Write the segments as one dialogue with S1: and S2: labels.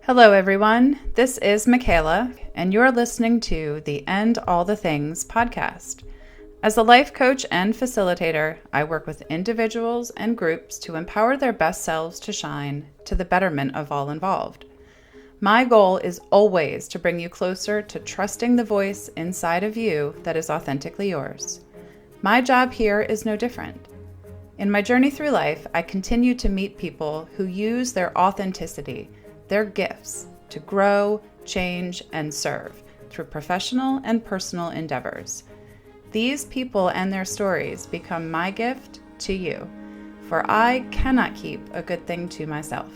S1: Hello, everyone. This is Michaela, and you're listening to the End All the Things podcast. As a life coach and facilitator, I work with individuals and groups to empower their best selves to shine to the betterment of all involved. My goal is always to bring you closer to trusting the voice inside of you that is authentically yours. My job here is no different. In my journey through life, I continue to meet people who use their authenticity, their gifts, to grow, change, and serve through professional and personal endeavors. These people and their stories become my gift to you, for I cannot keep a good thing to myself,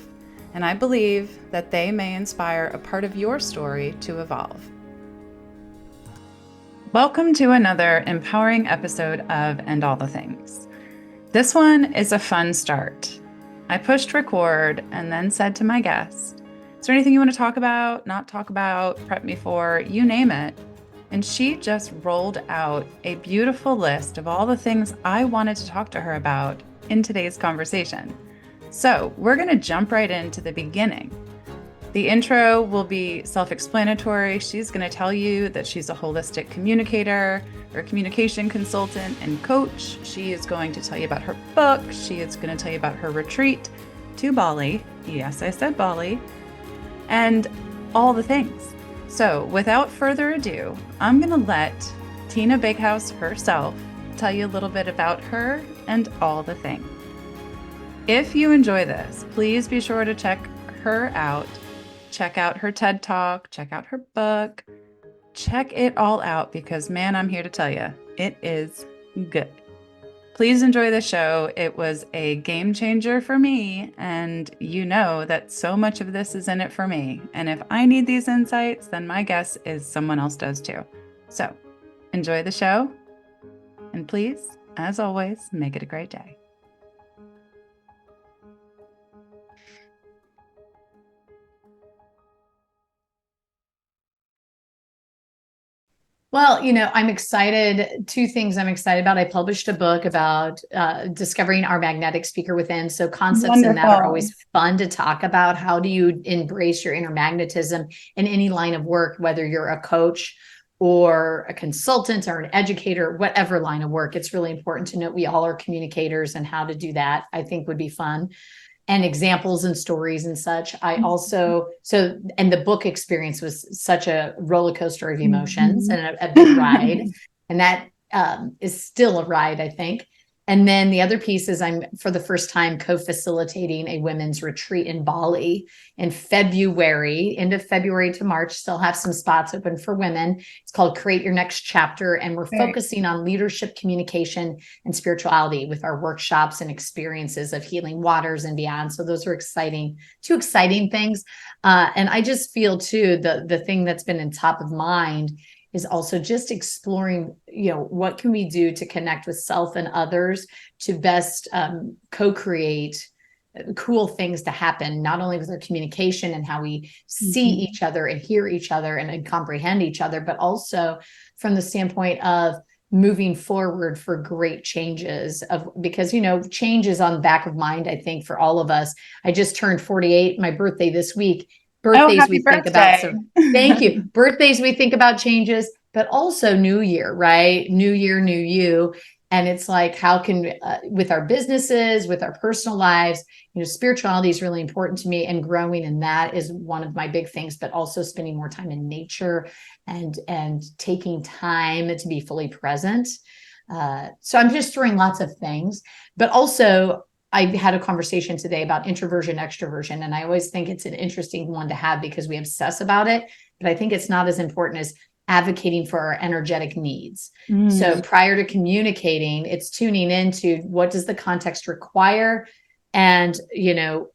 S1: and I believe that they may inspire a part of your story to evolve. Welcome to another empowering episode of End All the Things. This one is a fun start. I pushed record and then said to my guest, "Is there anything you want to talk about, not talk about, prep me for, you name it?" And she just rolled out a beautiful list of all the things I wanted to talk to her about in today's conversation. So we're going to jump right into the beginning. The intro will be self-explanatory. She's going to tell you that she's a holistic communicator or communication consultant and coach. She is going to tell you about her book. She is going to tell you about her retreat to Bali. Yes, I said Bali. And all the things. So without further ado, I'm going to let Tina Bakehouse herself tell you a little bit about her and all the things. If you enjoy this, please be sure to check her out. Check out her TED Talk, check out her book, check it all out because, man, I'm here to tell you, it is good. Please enjoy the show. It was a game changer for me, and you know that so much of this is in it for me. And if I need these insights, then my guess is someone else does too. So enjoy the show, and please, as always, make it a great day.
S2: Well, I'm excited. Two things I'm excited about. I published a book about discovering our magnetic speaker within. So concepts in that are always fun to talk about. How do you embrace your inner magnetism in any line of work, whether you're a coach or a consultant or an educator, whatever line of work? It's really important to note we all are communicators, and how to do that, I think, would be fun. And examples and stories and such. I also, and the book experience was such a roller coaster of emotions and a big ride. And that is still a ride, I think. And then the other piece is I'm, for the first time, co-facilitating a women's retreat in Bali in February, end of February to March. Still have some spots open for women. It's called Create Your Next Chapter. And we're focusing on leadership, communication, and spirituality with our workshops and experiences of healing waters and beyond. So those are two exciting things. And I just feel too, the thing that's been in top of mind is also just exploring, what can we do to connect with self and others to best co-create cool things to happen, not only with our communication and how we see each other and hear each other and comprehend each other, but also from the standpoint of moving forward for great changes because change is on the back of mind, I think, for all of us. I just turned 48, my birthday this week. Birthdays we think about. So thank you. Birthdays we think about changes, but also New Year, right? New Year, new you. And it's like, how can, with our businesses, with our personal lives, spirituality is really important to me, and growing in that is one of my big things, but also spending more time in nature and taking time to be fully present. So I'm just throwing lots of things, but also I had a conversation today about introversion, extroversion, and I always think it's an interesting one to have because we obsess about it, but I think it's not as important as advocating for our energetic needs. So prior to communicating, it's tuning into what does the context require, and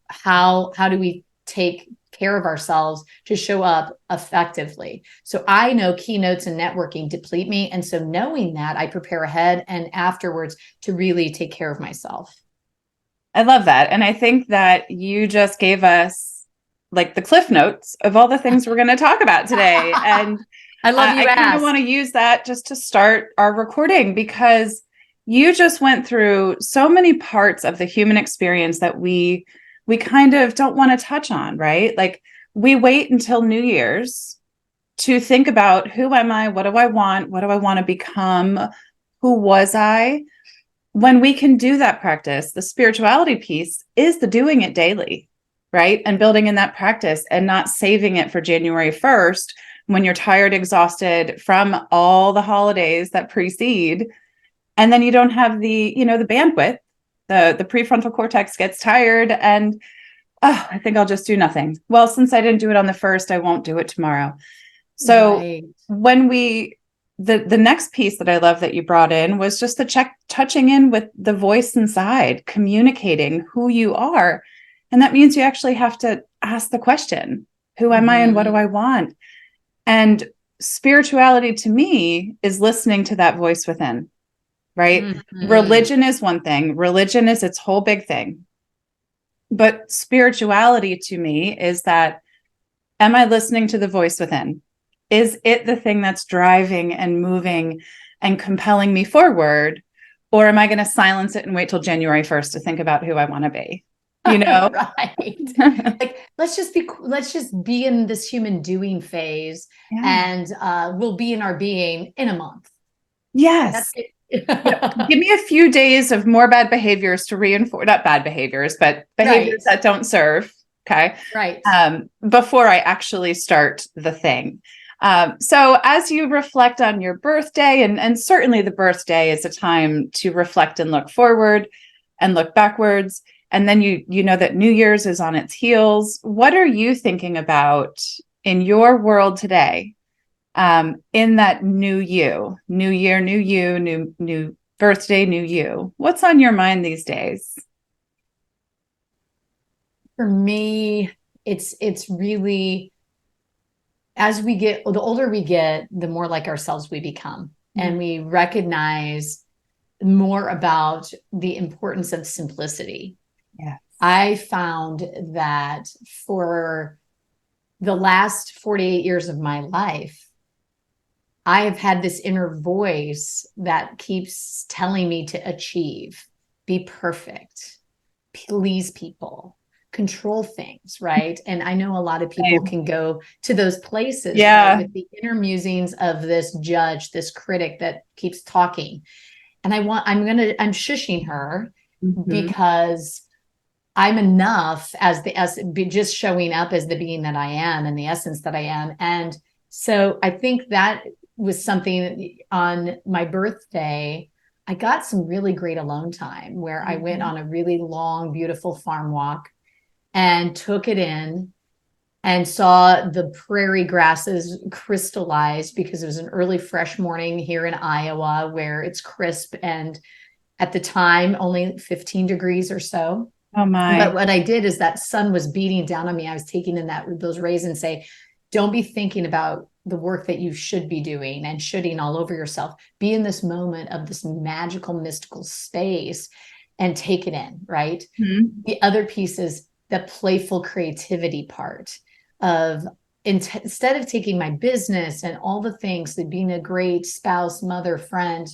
S2: how do we take care of ourselves to show up effectively. So I know keynotes and networking deplete me, and so knowing that, I prepare ahead and afterwards to really take care of myself.
S1: I love that. And I think that you just gave us like the cliff notes of all the things we're going to talk about today. And
S2: I love you.
S1: I kind of want to use that just to start our recording, because you just went through so many parts of the human experience that we kind of don't want to touch on, right? Like we wait until New Year's to think about, who am I? What do I want? What do I want to become? Who was I? When we can do that practice, the spirituality piece is the doing it daily, right? And building in that practice and not saving it for January 1st when you're tired, exhausted from all the holidays that precede. And then you don't have the, the bandwidth, the prefrontal cortex gets tired and, oh, I think I'll just do nothing. Well, since I didn't do it on the 1st, I won't do it tomorrow. So
S2: Right.
S1: when the next piece that I love that you brought in was just the touching in with the voice inside, communicating who you are. And that means you actually have to ask the question, who am I and what do I want? And spirituality to me is listening to that voice within, right? Religion is one thing. Religion is its whole big thing. But spirituality to me is that, am I listening to the voice within? Is it the thing that's driving and moving and compelling me forward? Or am I going to silence it and wait till January 1st to think about who I want to be?
S2: Right. Like, let's just be in this human doing phase, and we'll be in our being in a month.
S1: Yes.
S2: That's it.
S1: Give me a few days of more bad behaviors to reinforce, not bad behaviors, but behaviors that don't serve. Okay.
S2: Right.
S1: Before I actually start the thing. So as you reflect on your birthday, and certainly the birthday is a time to reflect and look forward and look backwards. And then you know that New Year's is on its heels. What are you thinking about in your world today? In that new you, new year, new you, new birthday, new you. What's on your mind these days?
S2: For me, it's really, as we get, the older we get, the more like ourselves we become. And we recognize more about the importance of simplicity.
S1: Yeah.
S2: I found that for the last 48 years of my life, I have had this inner voice that keeps telling me to achieve, be perfect, please people, control things, right? And I know a lot of people can go to those places, right, with the inner musings of this judge, this critic that keeps talking. And I'm shushing her because I'm enough as just showing up as the being that I am and the essence that I am. And so I think that was something on my birthday. I got some really great alone time where I went on a really long, beautiful farm walk and took it in and saw the prairie grasses crystallize, because it was an early fresh morning here in Iowa where it's crisp and at the time only 15 degrees or so.
S1: Oh my.
S2: But what I did is that sun was beating down on me. I was taking in those rays and say, don't be thinking about the work that you should be doing and shoulding all over yourself. Be in this moment of this magical, mystical space and take it in, right? The other piece is the playful creativity part of, instead of taking my business and all the things, that being a great spouse, mother, friend,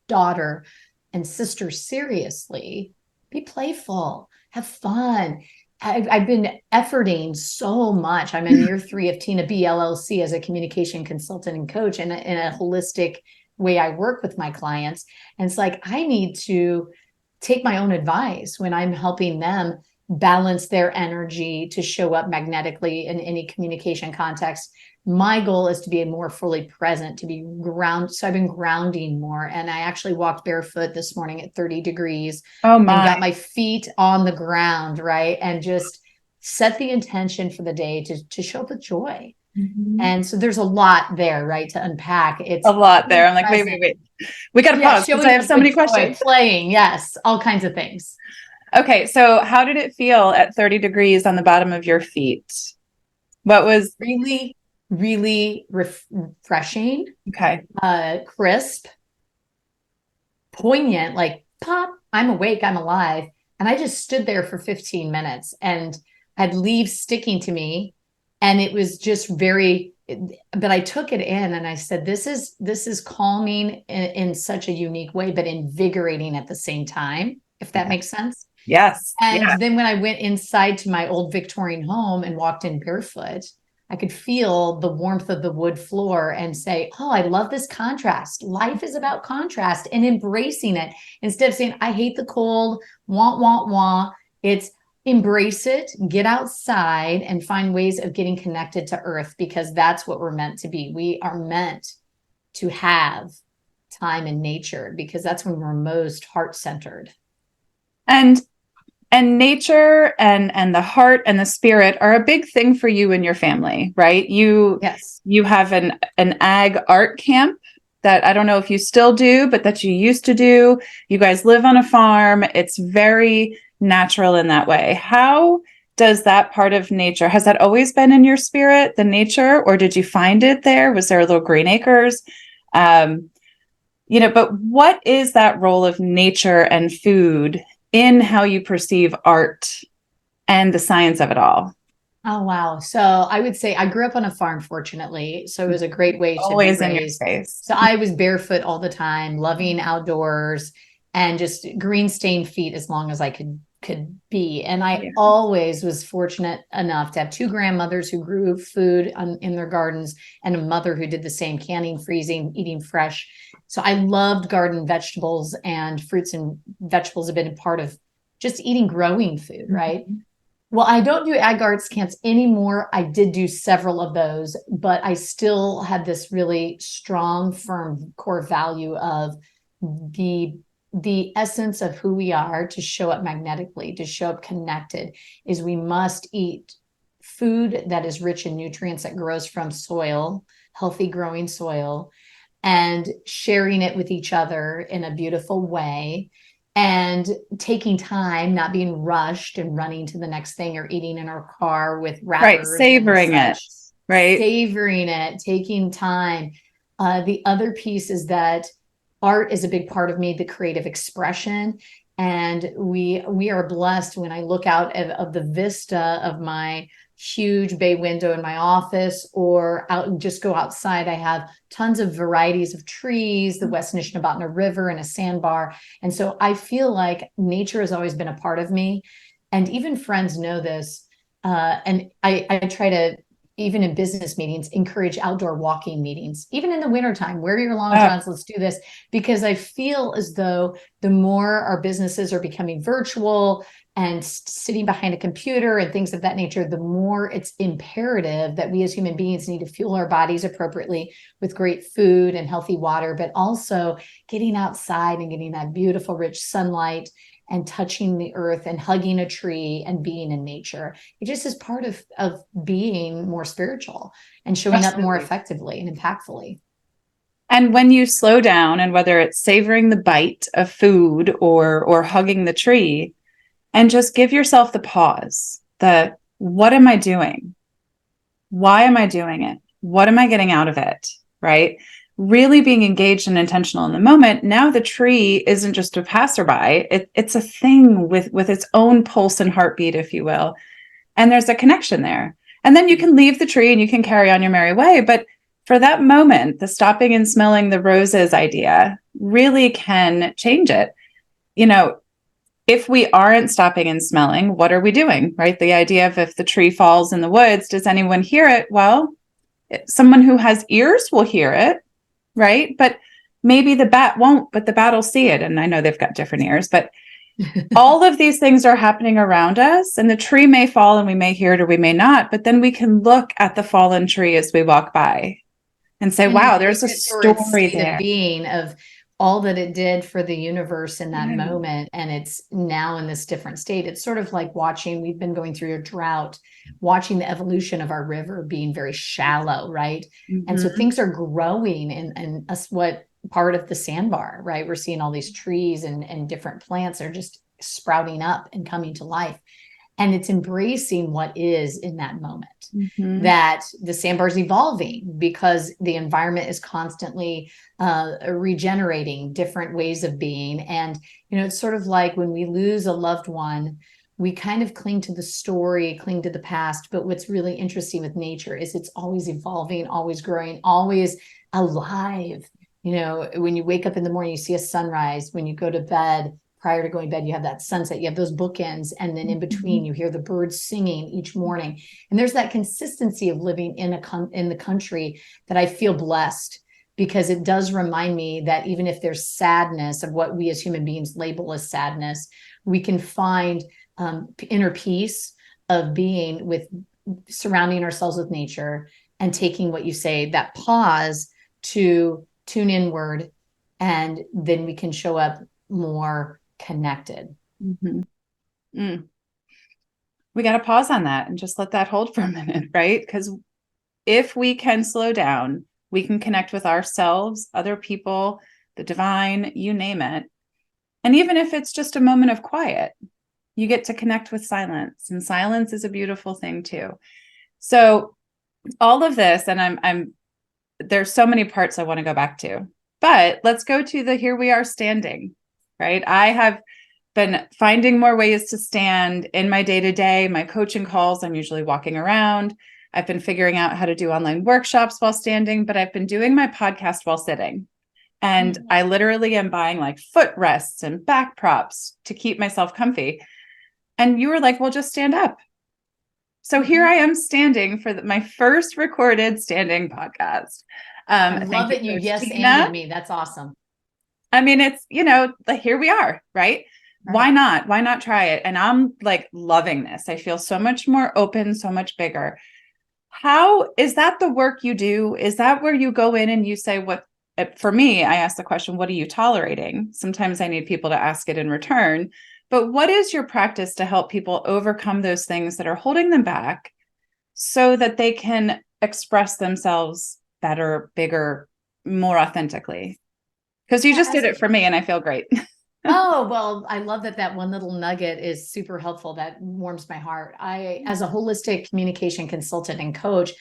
S2: daughter, and sister seriously, be playful, have fun. I've been efforting so much. I'm in year 3 of Tina B LLC as a communication consultant and coach, and in a holistic way I work with my clients. And it's like, I need to take my own advice when I'm helping them balance their energy to show up magnetically in any communication context. My goal is to be more fully present, to be grounded. So I've been grounding more. And I actually walked barefoot this morning at 30 degrees and got my feet on the ground, right? And just set the intention for the day to show up with joy. And so there's a lot there, right, to unpack. It's
S1: a lot there. I'm like, wait. We got to pause because I have so many questions.
S2: Playing, yes, all kinds of things.
S1: Okay, so how did it feel at 30 degrees on the bottom of your feet? What was
S2: really, really refreshing.
S1: Okay.
S2: Crisp, poignant, like pop, I'm awake, I'm alive. And I just stood there for 15 minutes and had leaves sticking to me. And it was just but I took it in and I said, this is calming in such a unique way, but invigorating at the same time, if that makes sense.
S1: Yes.
S2: And
S1: Yeah.
S2: then when I went inside to my old Victorian home and walked in barefoot, I could feel the warmth of the wood floor and say, oh, I love this contrast. Life is about contrast and embracing it. Instead of saying, I hate the cold, wah. It's embrace it, get outside and find ways of getting connected to earth, because that's what we're meant to be. We are meant to have time in nature because that's when we're most heart-centered.
S1: And nature and the heart and the spirit are a big thing for you and your family, right?
S2: Yes.
S1: You have an ag art camp that I don't know if you still do, but that you used to do. You guys live on a farm. It's very natural in that way. How does that part of nature, has that always been in your spirit, the nature, or did you find it there? Was there little green acres? But what is that role of nature and food in how you perceive art and the science of it all?
S2: Oh, wow. So I would say I grew up on a farm, fortunately. So it was a great way to be
S1: Always in your
S2: raised.
S1: face.
S2: So I was barefoot all the time, loving outdoors and just green stained feet as long as I could be. And I always was fortunate enough to have two grandmothers who grew food in their gardens and a mother who did the same, canning, freezing, eating fresh. So I loved garden vegetables, and fruits and vegetables have been a part of just eating growing food, right?
S1: Mm-hmm.
S2: Well, I don't do ag arts camps anymore. I did do several of those, but I still had this really strong, firm core value of the essence of who we are to show up magnetically, to show up connected, is we must eat food that is rich in nutrients, that grows from soil, healthy growing soil, and sharing it with each other in a beautiful way, and taking time, not being rushed and running to the next thing or eating in our car with
S1: Right.
S2: wrappers and
S1: Savoring it.
S2: such.
S1: Right.
S2: Savoring it, taking time. The other piece is that art is a big part of me, the creative expression. And we are blessed. When I look out of the vista of my huge bay window in my office, or out and just go outside, I have tons of varieties of trees, the West Nishnabotna River, and a sandbar. And so I feel like nature has always been a part of me. And even friends know this. And I try to, even in business meetings, encourage outdoor walking meetings, even in the wintertime. Wear your long johns, let's do this. Because I feel as though the more our businesses are becoming virtual and sitting behind a computer and things of that nature, the more it's imperative that we as human beings need to fuel our bodies appropriately with great food and healthy water, but also getting outside and getting that beautiful, rich sunlight and touching the earth and hugging a tree and being in nature. It just is part of being more spiritual and showing up more effectively and impactfully.
S1: And when you slow down, and whether it's savoring the bite of food or hugging the tree, and just give yourself the pause, the what am I doing? Why am I doing it? What am I getting out of it? Right? Really being engaged and intentional in the moment. Now the tree isn't just a passerby. It's a thing with its own pulse and heartbeat, if you will. And there's a connection there. And then you can leave the tree and you can carry on your merry way. But for that moment, the stopping and smelling the roses idea really can change it. If we aren't stopping and smelling, what are we doing? Right? The idea of, if the tree falls in the woods, does anyone hear it? Well, someone who has ears will hear it, right? But maybe the bat won't, but the bat will see it. And I know they've got different ears, but all of these things are happening around us, and the tree may fall and we may hear it or we may not, but then we can look at the fallen tree as we walk by and say, wow, there's a story there.
S2: Of being, of all that it did for the universe in that moment. And it's now in this different state. It's sort of like watching, we've been going through a drought, watching the evolution of our river being very shallow, right? Mm-hmm. And so things are growing in us, what part of the sandbar, right? We're seeing all these trees and different plants are just sprouting up and coming to life. And it's embracing what is in that moment, that the sandbar is evolving because the environment is constantly regenerating different ways of being. And, it's sort of like when we lose a loved one, we kind of cling to the story, cling to the past. But what's really interesting with nature is it's always evolving, always growing, always alive. When you wake up in the morning, you see a sunrise. When you go to bed, prior to going to bed, you have that sunset, you have those bookends. And then in between, you hear the birds singing each morning. And there's that consistency of living in the country that I feel blessed, because it does remind me that even if there's sadness of what we as human beings label as sadness, we can find inner peace of being with surrounding ourselves with nature and taking what you say, that pause to tune inward, and then we can show up more connected.
S1: Mm-hmm. Mm. We got to pause on that and just let that hold for a minute, right? Because if we can slow down, we can connect with ourselves, other people, the divine, you name it. And even if it's just a moment of quiet, you get to connect with silence, and silence is a beautiful thing too. So all of this, and I'm there's so many parts I want to go back to, but let's go to the here we are standing, right? I have been finding more ways to stand in my day-to-day, my coaching calls. I'm usually walking around. I've been figuring out how to do online workshops while standing, but I've been doing my podcast while sitting. And I literally am buying like footrests and back props to keep myself comfy. And you were like, well, just stand up. So here I am standing for my first recorded standing podcast.
S2: I love that you yes-anded me. That's awesome.
S1: I mean, it's, like here we are, right? Why not? Why not try it? And I'm like loving this. I feel so much more open, so much bigger. How is that the work you do? Is that where you go in and you say, for me, I ask the question, what are you tolerating? Sometimes I need people to ask it in return. But what is your practice to help people overcome those things that are holding them back so that they can express themselves better, bigger, more authentically? Because you just did it for me and I feel great.
S2: Oh, well, I love that one little nugget is super helpful. That warms my heart. As a holistic communication consultant and coach,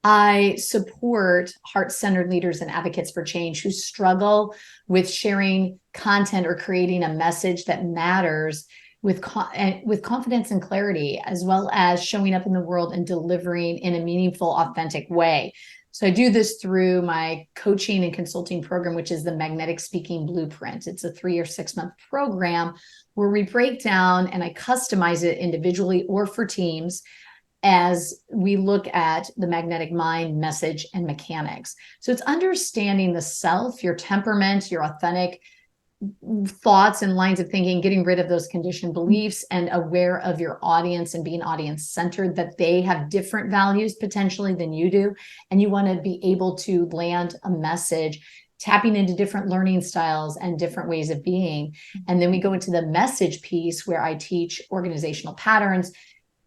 S2: I support heart-centered leaders and advocates for change who struggle with sharing content or creating a message that matters with confidence and clarity, as well as showing up in the world and delivering in a meaningful, authentic way. So I do this through my coaching and consulting program, which is the Magnetic Speaking Blueprint. It's a 3 or 6 month program where we break down and I customize it individually or for teams as we look at the magnetic mind, message, and mechanics. So it's understanding the self, your temperament, your authentic thoughts and lines of thinking, getting rid of those conditioned beliefs, and aware of your audience and being audience centered, that they have different values potentially than you do. And you want to be able to land a message, tapping into different learning styles and different ways of being. And then we go into the message piece where I teach organizational patterns,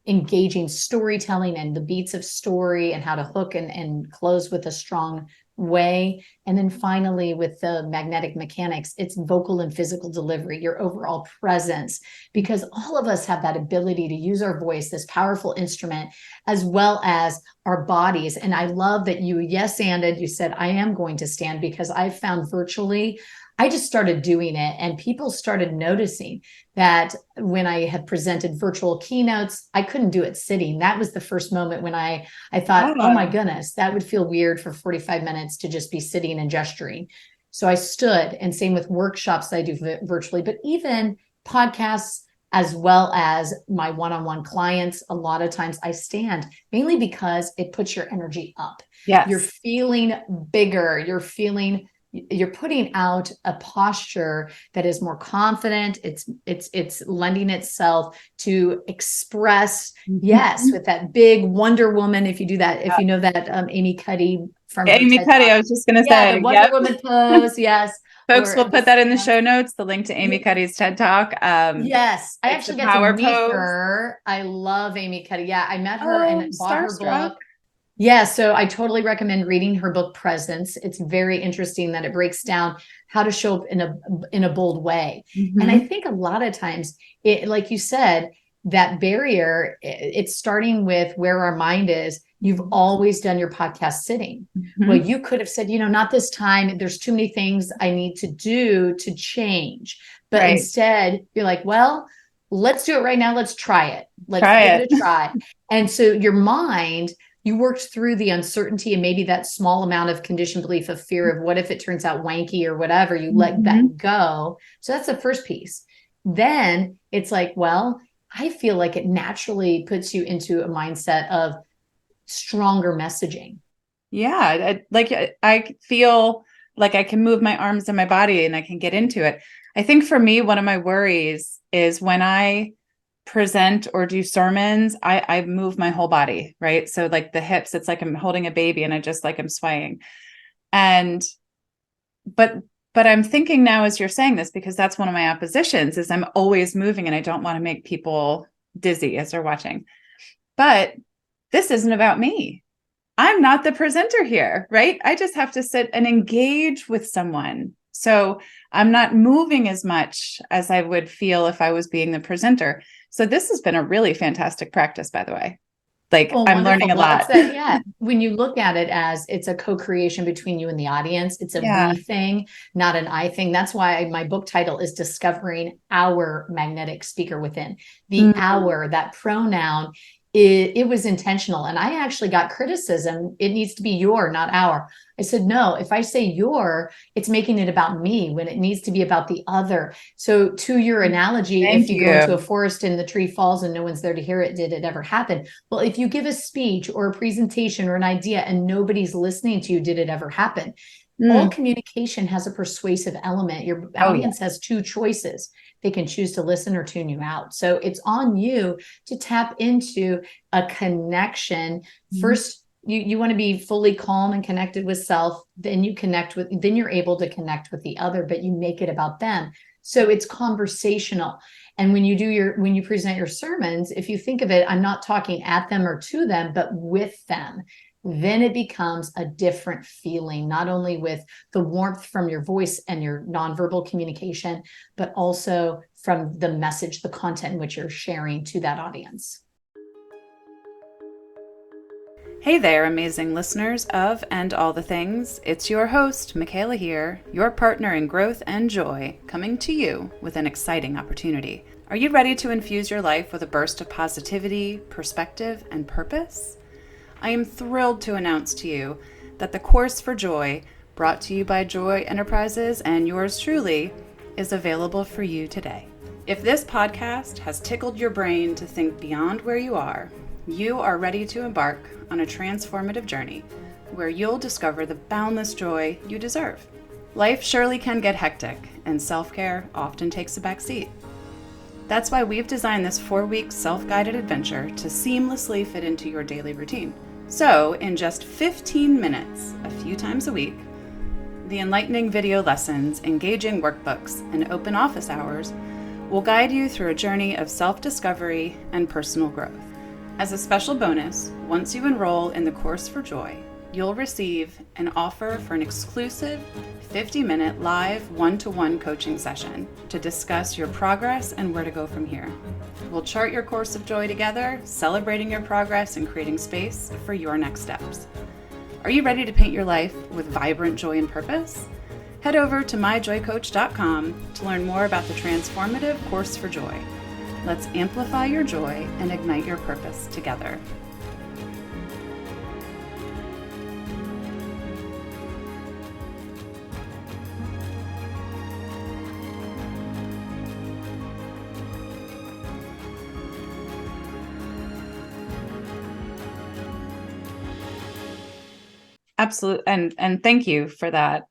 S2: engaging storytelling and the beats of story, and how to hook and close with a strong way. And then finally, with the magnetic mechanics, it's vocal and physical delivery, your overall presence, because all of us have that ability to use our voice, this powerful instrument, as well as our bodies. And I love that you yes-anded, you said, I am going to stand, because I found virtually, I just started doing it and people started noticing that when I had presented virtual keynotes, I couldn't do it sitting. That was the first moment when I thought, oh my goodness, that would feel weird for 45 minutes to just be sitting and gesturing. So I stood, and same with workshops I do virtually, but even podcasts, as well as my one-on-one clients, a lot of times I stand, mainly because it puts your energy up.
S1: Yes.
S2: You're feeling bigger. You're putting out a posture that is more confident. It's lending itself to express, yes, with that big Wonder Woman. If you do that, if you know that Amy Cuddy from
S1: Amy Cuddy, I was just going to say,
S2: the Wonder Woman pose. Yes.
S1: Folks, we'll put that in the show notes, the link to Amy Cuddy's TED Talk.
S2: Yes, I actually got to meet her. I love Amy Cuddy. Yeah, I met her and bought her book. Yeah, so I totally recommend reading her book, Presence. It's very interesting that it breaks down how to show up in a bold way. Mm-hmm. And I think a lot of times, like you said, that barrier, it's starting with where our mind is. You've always done your podcast sitting. Mm-hmm. Well, you could have said, not this time. There's too many things I need to do to change. But instead, you're like, well, let's do it right now. Let's try it. Let's give it a try. And so your mind, you worked through the uncertainty and maybe that small amount of conditioned belief of fear of what if it turns out wanky or whatever, you let that go. So that's the first piece. then it's like, well, I feel like it naturally puts you into a mindset of stronger messaging.
S1: Yeah, I feel like I can move my arms and my body and I can get into it. I think for me, one of my worries is when I present or do sermons, I move my whole body, right? So like the hips, it's like I'm holding a baby and I just like I'm swaying. And but but I'm thinking now as you're saying this, because that's one of my oppositions is I'm always moving and I don't want to make people dizzy as they're watching. But this isn't about me. I'm not the presenter here, right? I just have to sit and engage with someone. So I'm not moving as much as I would feel if I was being the presenter. So this has been a really fantastic practice, by the way. Like
S2: Well,
S1: I'm
S2: wonderful.
S1: learning a
S2: Well,
S1: lot.
S2: it's that, yeah. When you look at it as it's a co-creation between you and the audience, it's a
S1: Yeah.
S2: we thing, not an I thing. That's why my book title is Discovering Our Magnetic Speaker Within. The
S1: Mm.
S2: our, that pronoun, it was intentional. And I actually got criticism. It needs to be your, not our. I said, no, if I say your, it's making it about me when it needs to be about the other. So to your analogy, if
S1: Thank
S2: you go into a
S1: you.
S2: forest and the tree falls and no one's there to hear it, did it ever happen? Well, if you give a speech or a presentation or an idea and nobody's listening to you, did it ever happen? All
S1: Mm.
S2: communication has a persuasive element. Your
S1: Oh, yeah.
S2: audience has two choices. They can choose to listen or tune you out. So it's on you to tap into a connection.
S1: Mhm.
S2: First, you want to be fully calm and connected with self. Then then you're able to connect with the other, but you make it about them. So it's conversational. And when you present your sermons, if you think of it, I'm not talking at them or to them, but with them. Then it becomes a different feeling, not only with the warmth from your voice and your nonverbal communication, but also from the message, the content in which you're sharing to that audience.
S1: Hey there, amazing listeners of And All the Things. It's your host, Michaela here, your partner in growth and joy, coming to you with an exciting opportunity. Are you ready to infuse your life with a burst of positivity, perspective, and purpose? I am thrilled to announce to you that the Course for Joy, brought to you by Joy Enterprises and yours truly, is available for you today. If this podcast has tickled your brain to think beyond where you are ready to embark on a transformative journey where you'll discover the boundless joy you deserve. Life surely can get hectic, and self-care often takes a back seat. That's why we've designed this 4-week self-guided adventure to seamlessly fit into your daily routine. So, in just 15 minutes, a few times a week, the enlightening video lessons, engaging workbooks, and open office hours will guide you through a journey of self-discovery and personal growth. As a special bonus, once you enroll in the Course for Joy, you'll receive an offer for an exclusive 50-minute live one-to-one coaching session to discuss your progress and where to go from here. We'll chart your course of joy together, celebrating your progress and creating space for your next steps. Are you ready to paint your life with vibrant joy and purpose? Head over to myjoycoach.com to learn more about the transformative Course for Joy. Let's amplify your joy and ignite your purpose together. Absolutely. And thank you for that.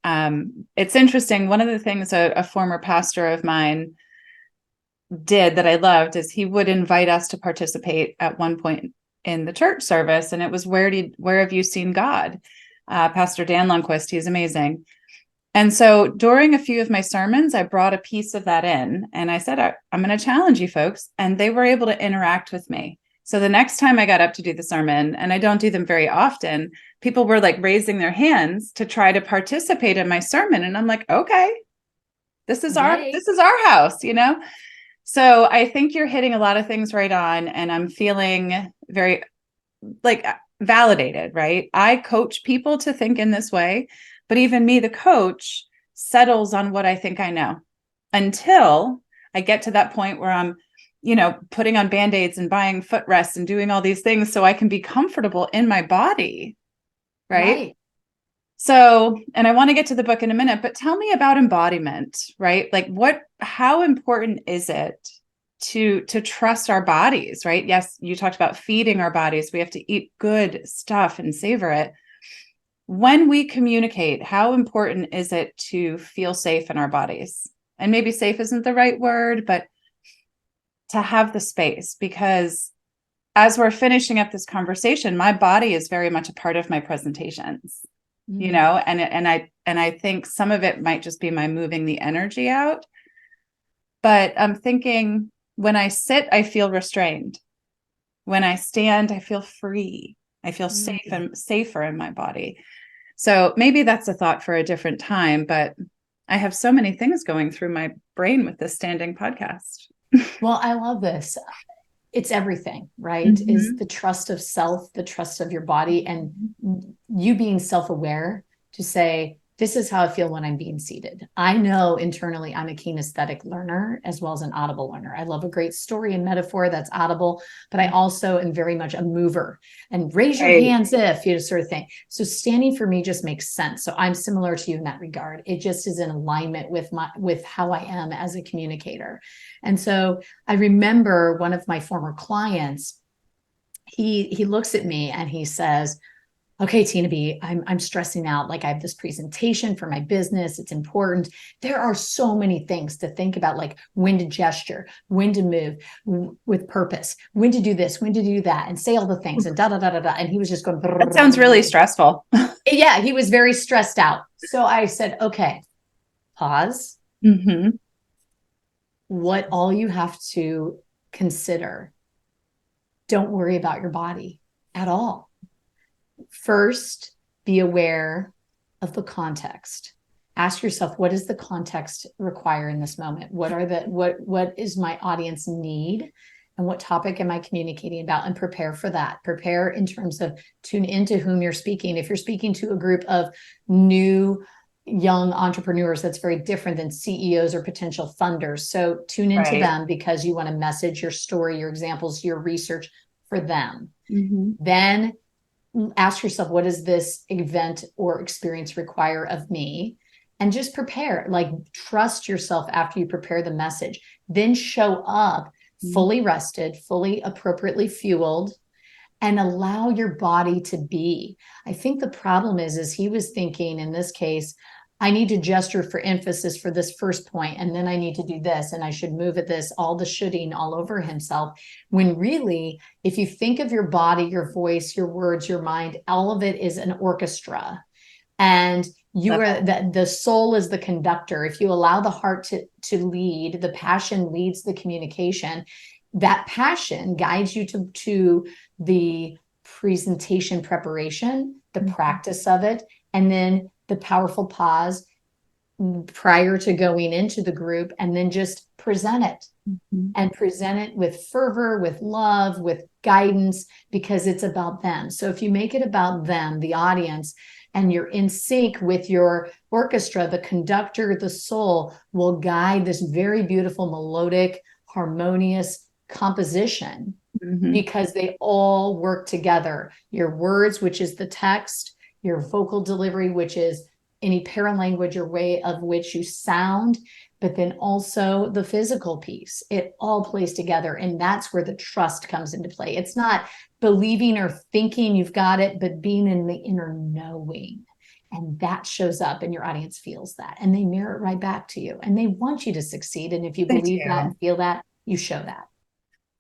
S1: It's interesting. One of the things a former pastor of mine did that I loved is he would invite us to participate at one point in the church service. And it was, where have you seen God? Pastor Dan Lundquist, he's amazing. And so during a few of my sermons, I brought a piece of that in and I said, I'm going to challenge you folks. And they were able to interact with me. So the next time I got up to do the sermon, and I don't do them very often, people were like raising their hands to try to participate in my sermon. And I'm like, okay, this is our house, you know? So I think you're hitting a lot of things right on, and I'm feeling very like validated, right? I coach people to think in this way, but even me, the coach, settles on what I think I know until I get to that point where I'm, putting on Band-Aids and buying footrests and doing all these things so I can be comfortable in my body, right?
S2: Right.
S1: So, and I want to get to the book in a minute, but tell me about embodiment, right? Like how important is it to trust our bodies, right? Yes, you talked about feeding our bodies. We have to eat good stuff and savor it. When we communicate, how important is it to feel safe in our bodies? And maybe safe isn't the right word, but to have the space, because as we're finishing up this conversation, my body is very much a part of my presentations, and I think some of it might just be my moving the energy out. But I'm thinking, when I sit, I feel restrained. When I stand, I feel free. I feel safe and safer in my body. So maybe that's a thought for a different time, but I have so many things going through my brain with this standing podcast.
S2: Well, I love this. It's everything, right? Is the trust of self, the trust of your body, and you being self-aware to say, this is how I feel when I'm being seated. I know internally I'm a kinesthetic learner as well as an audible learner. I love a great story and metaphor that's audible, but I also am very much a mover and raise your hands if, sort of thing. So standing for me just makes sense. So I'm similar to you in that regard. It just is in alignment with how I am as a communicator. And so I remember one of my former clients, he looks at me and he says, okay, Tina B, I'm stressing out. Like, I have this presentation for my business. It's important. There are so many things to think about, like when to gesture, when to move with purpose, when to do this, when to do that, and say all the things and da da da da da. And he was just going.
S1: That sounds really stressful.
S2: Yeah, he was very stressed out. So I said, okay, pause. What all you have to consider, don't worry about your body at all. First, be aware of the context. Ask yourself, what does the context require in this moment? What is my audience need? And what topic am I communicating about? And prepare for that. Prepare in terms of tune into whom you're speaking. If you're speaking to a group of new young entrepreneurs, that's very different than CEOs or potential funders. So tune into them, because you want to message your story, your examples, your research for them. Then ask yourself, what does this event or experience require of me? And just prepare, like, trust yourself after you prepare the message. Then show up fully rested, fully appropriately fueled, and allow your body to be. I think the problem is he was thinking in this case, I need to gesture for emphasis for this first point, and then I need to do this, and I should move at this, all the shoulding all over himself. When really, if you think of your body, your voice, your words, your mind, all of it is an orchestra. And you are the soul is the conductor. If you allow the heart to lead, the passion leads the communication. That passion guides you to the presentation preparation, the practice of it, and then the powerful pause prior to going into the group, and then just present it and present it with fervor, with love, with guidance, because it's about them. So if you make it about them, the audience, and you're in sync with your orchestra, the conductor, the soul will guide this very beautiful, melodic, harmonious composition, because they all work together. Your words, which is the text, your vocal delivery, which is any paralanguage or way of which you sound, but then also the physical piece. It all plays together. And that's where the trust comes into play. It's not believing or thinking you've got it, but being in the inner knowing. And that shows up, and your audience feels that, and they mirror it right back to you, and they want you to succeed. And if you believe that and feel that, you show that.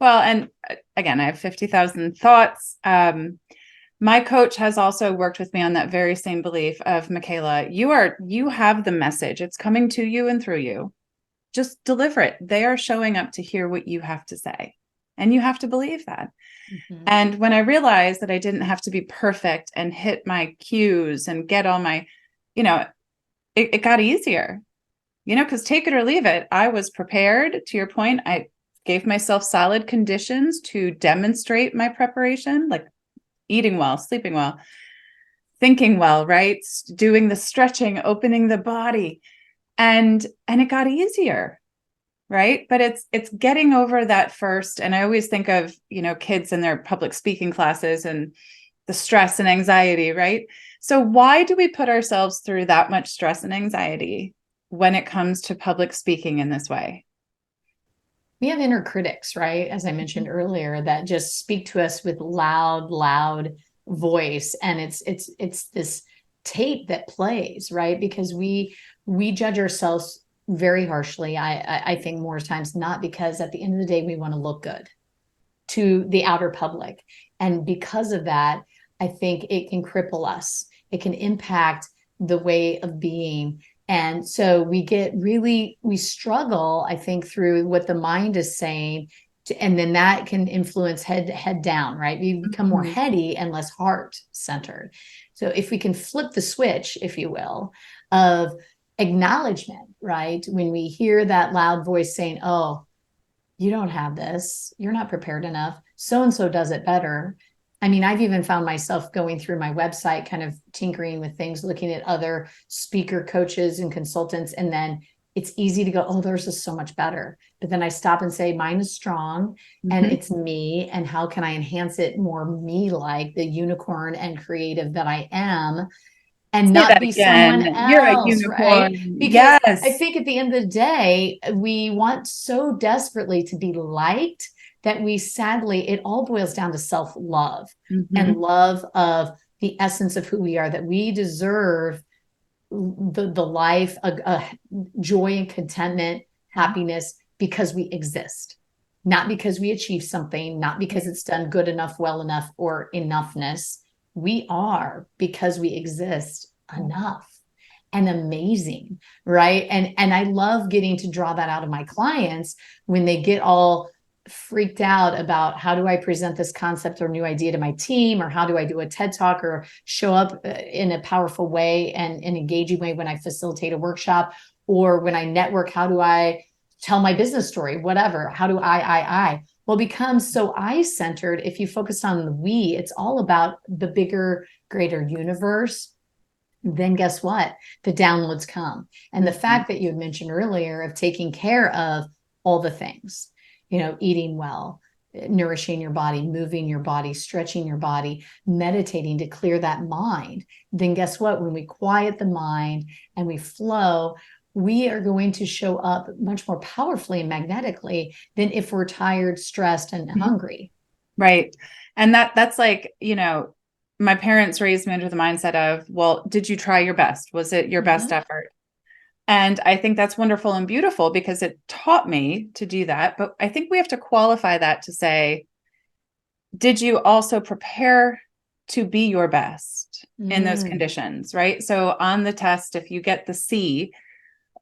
S1: Well, and again, I have 50,000 thoughts. My coach has also worked with me on that very same belief of, Michaela, you have the message. It's coming to you and through you. Just deliver it. They are showing up to hear what you have to say, and you have to believe that. And when I realized that I didn't have to be perfect and hit my cues and get all my, it got easier, because take it or leave it. I was prepared. To your point, I gave myself solid conditions to demonstrate my preparation, like eating well, sleeping well, thinking well, right? Doing the stretching, opening the body. And it got easier, right? But it's getting over that first. And I always think of, kids in their public speaking classes, and the stress and anxiety, right? So why do we put ourselves through that much stress and anxiety when it comes to public speaking in this way?
S2: We have inner critics, right? As I mentioned earlier, that just speak to us with loud voice. And it's this tape that plays, right? Because we judge ourselves very harshly. I think more times not, because at the end of the day, we want to look good to the outer public. And because of that, I think it can cripple us. It can impact the way of being. And so we struggle, I think, through what the mind is saying. And then that can influence head down, right? We become more heady and less heart centered. So if we can flip the switch, if you will, of acknowledgement, right? When we hear that loud voice saying, oh, you don't have this, you're not prepared enough, so-and-so does it better. I mean, I've even found myself going through my website, kind of tinkering with things, looking at other speaker coaches and consultants. And then it's easy to go, oh, theirs is so much better. But then I stop and say, mine is strong and it's me. And how can I enhance it more me like the unicorn and creative that I am? And not be someone else.
S1: You're a unicorn.
S2: Right? Because
S1: yes.
S2: I think at the end of the day, we want so desperately to be liked that we sadly, it all boils down to self-love and love of the essence of who we are, that we deserve the life, joy and contentment, happiness, because we exist, not because we achieve something, not because it's done good enough, well enough, or enoughness. We are because we exist enough and amazing, right? And I love getting to draw that out of my clients when they get all freaked out about how do I present this concept or new idea to my team, or how do I do a TED Talk or show up in a powerful way and an engaging way when I facilitate a workshop, or when I network, how do I tell my business story, whatever, how do I well, becomes so I-centered. If you focus on the we, it's all about the bigger, greater universe. Then guess what? The downloads come. And the fact that you had mentioned earlier of taking care of all the things, eating well, nourishing your body, moving your body, stretching your body, meditating to clear that mind. Then guess what? When we quiet the mind and we flow, we are going to show up much more powerfully and magnetically than if we're tired, stressed, and hungry.
S1: Right. And that's like, my parents raised me under the mindset of, well, did you try your best? Was it your best effort? And I think that's wonderful and beautiful because it taught me to do that. But I think we have to qualify that to say, did you also prepare to be your best in those conditions? Right. So on the test, if you get the C,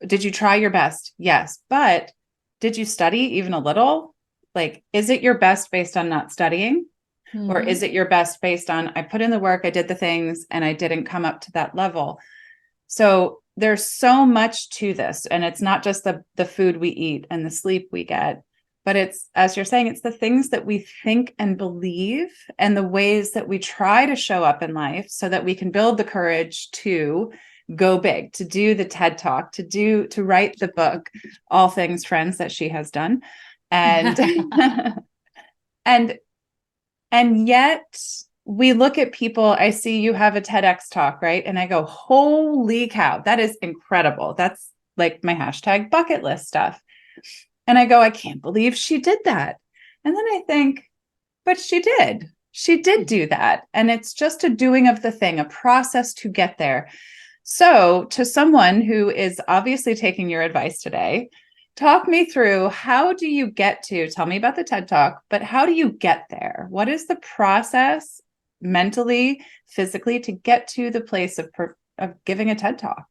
S1: did you try your best? Yes. But did you study even a little? Like, is it your best based on not studying? Or is it your best based on, I put in the work, I did the things, and I didn't come up to that level? So there's so much to this. And it's not just the food we eat and the sleep we get, but it's, as you're saying, it's the things that we think and believe and the ways that we try to show up in life so that we can build the courage to go big, to do the TED Talk, to write the book, All Things Friends, that she has done. And, and yet we look at people, I see you have a TEDx talk, right? And I go, holy cow, that is incredible. That's like my hashtag bucket list stuff. And I go, I can't believe she did that. And then I think, but she did do that. And it's just a doing of the thing, a process to get there. So to someone who is obviously taking your advice today, talk me through, how do you get to, tell me about the TED Talk, but how do you get there? What is the process mentally, physically, to get to the place of giving a TED Talk?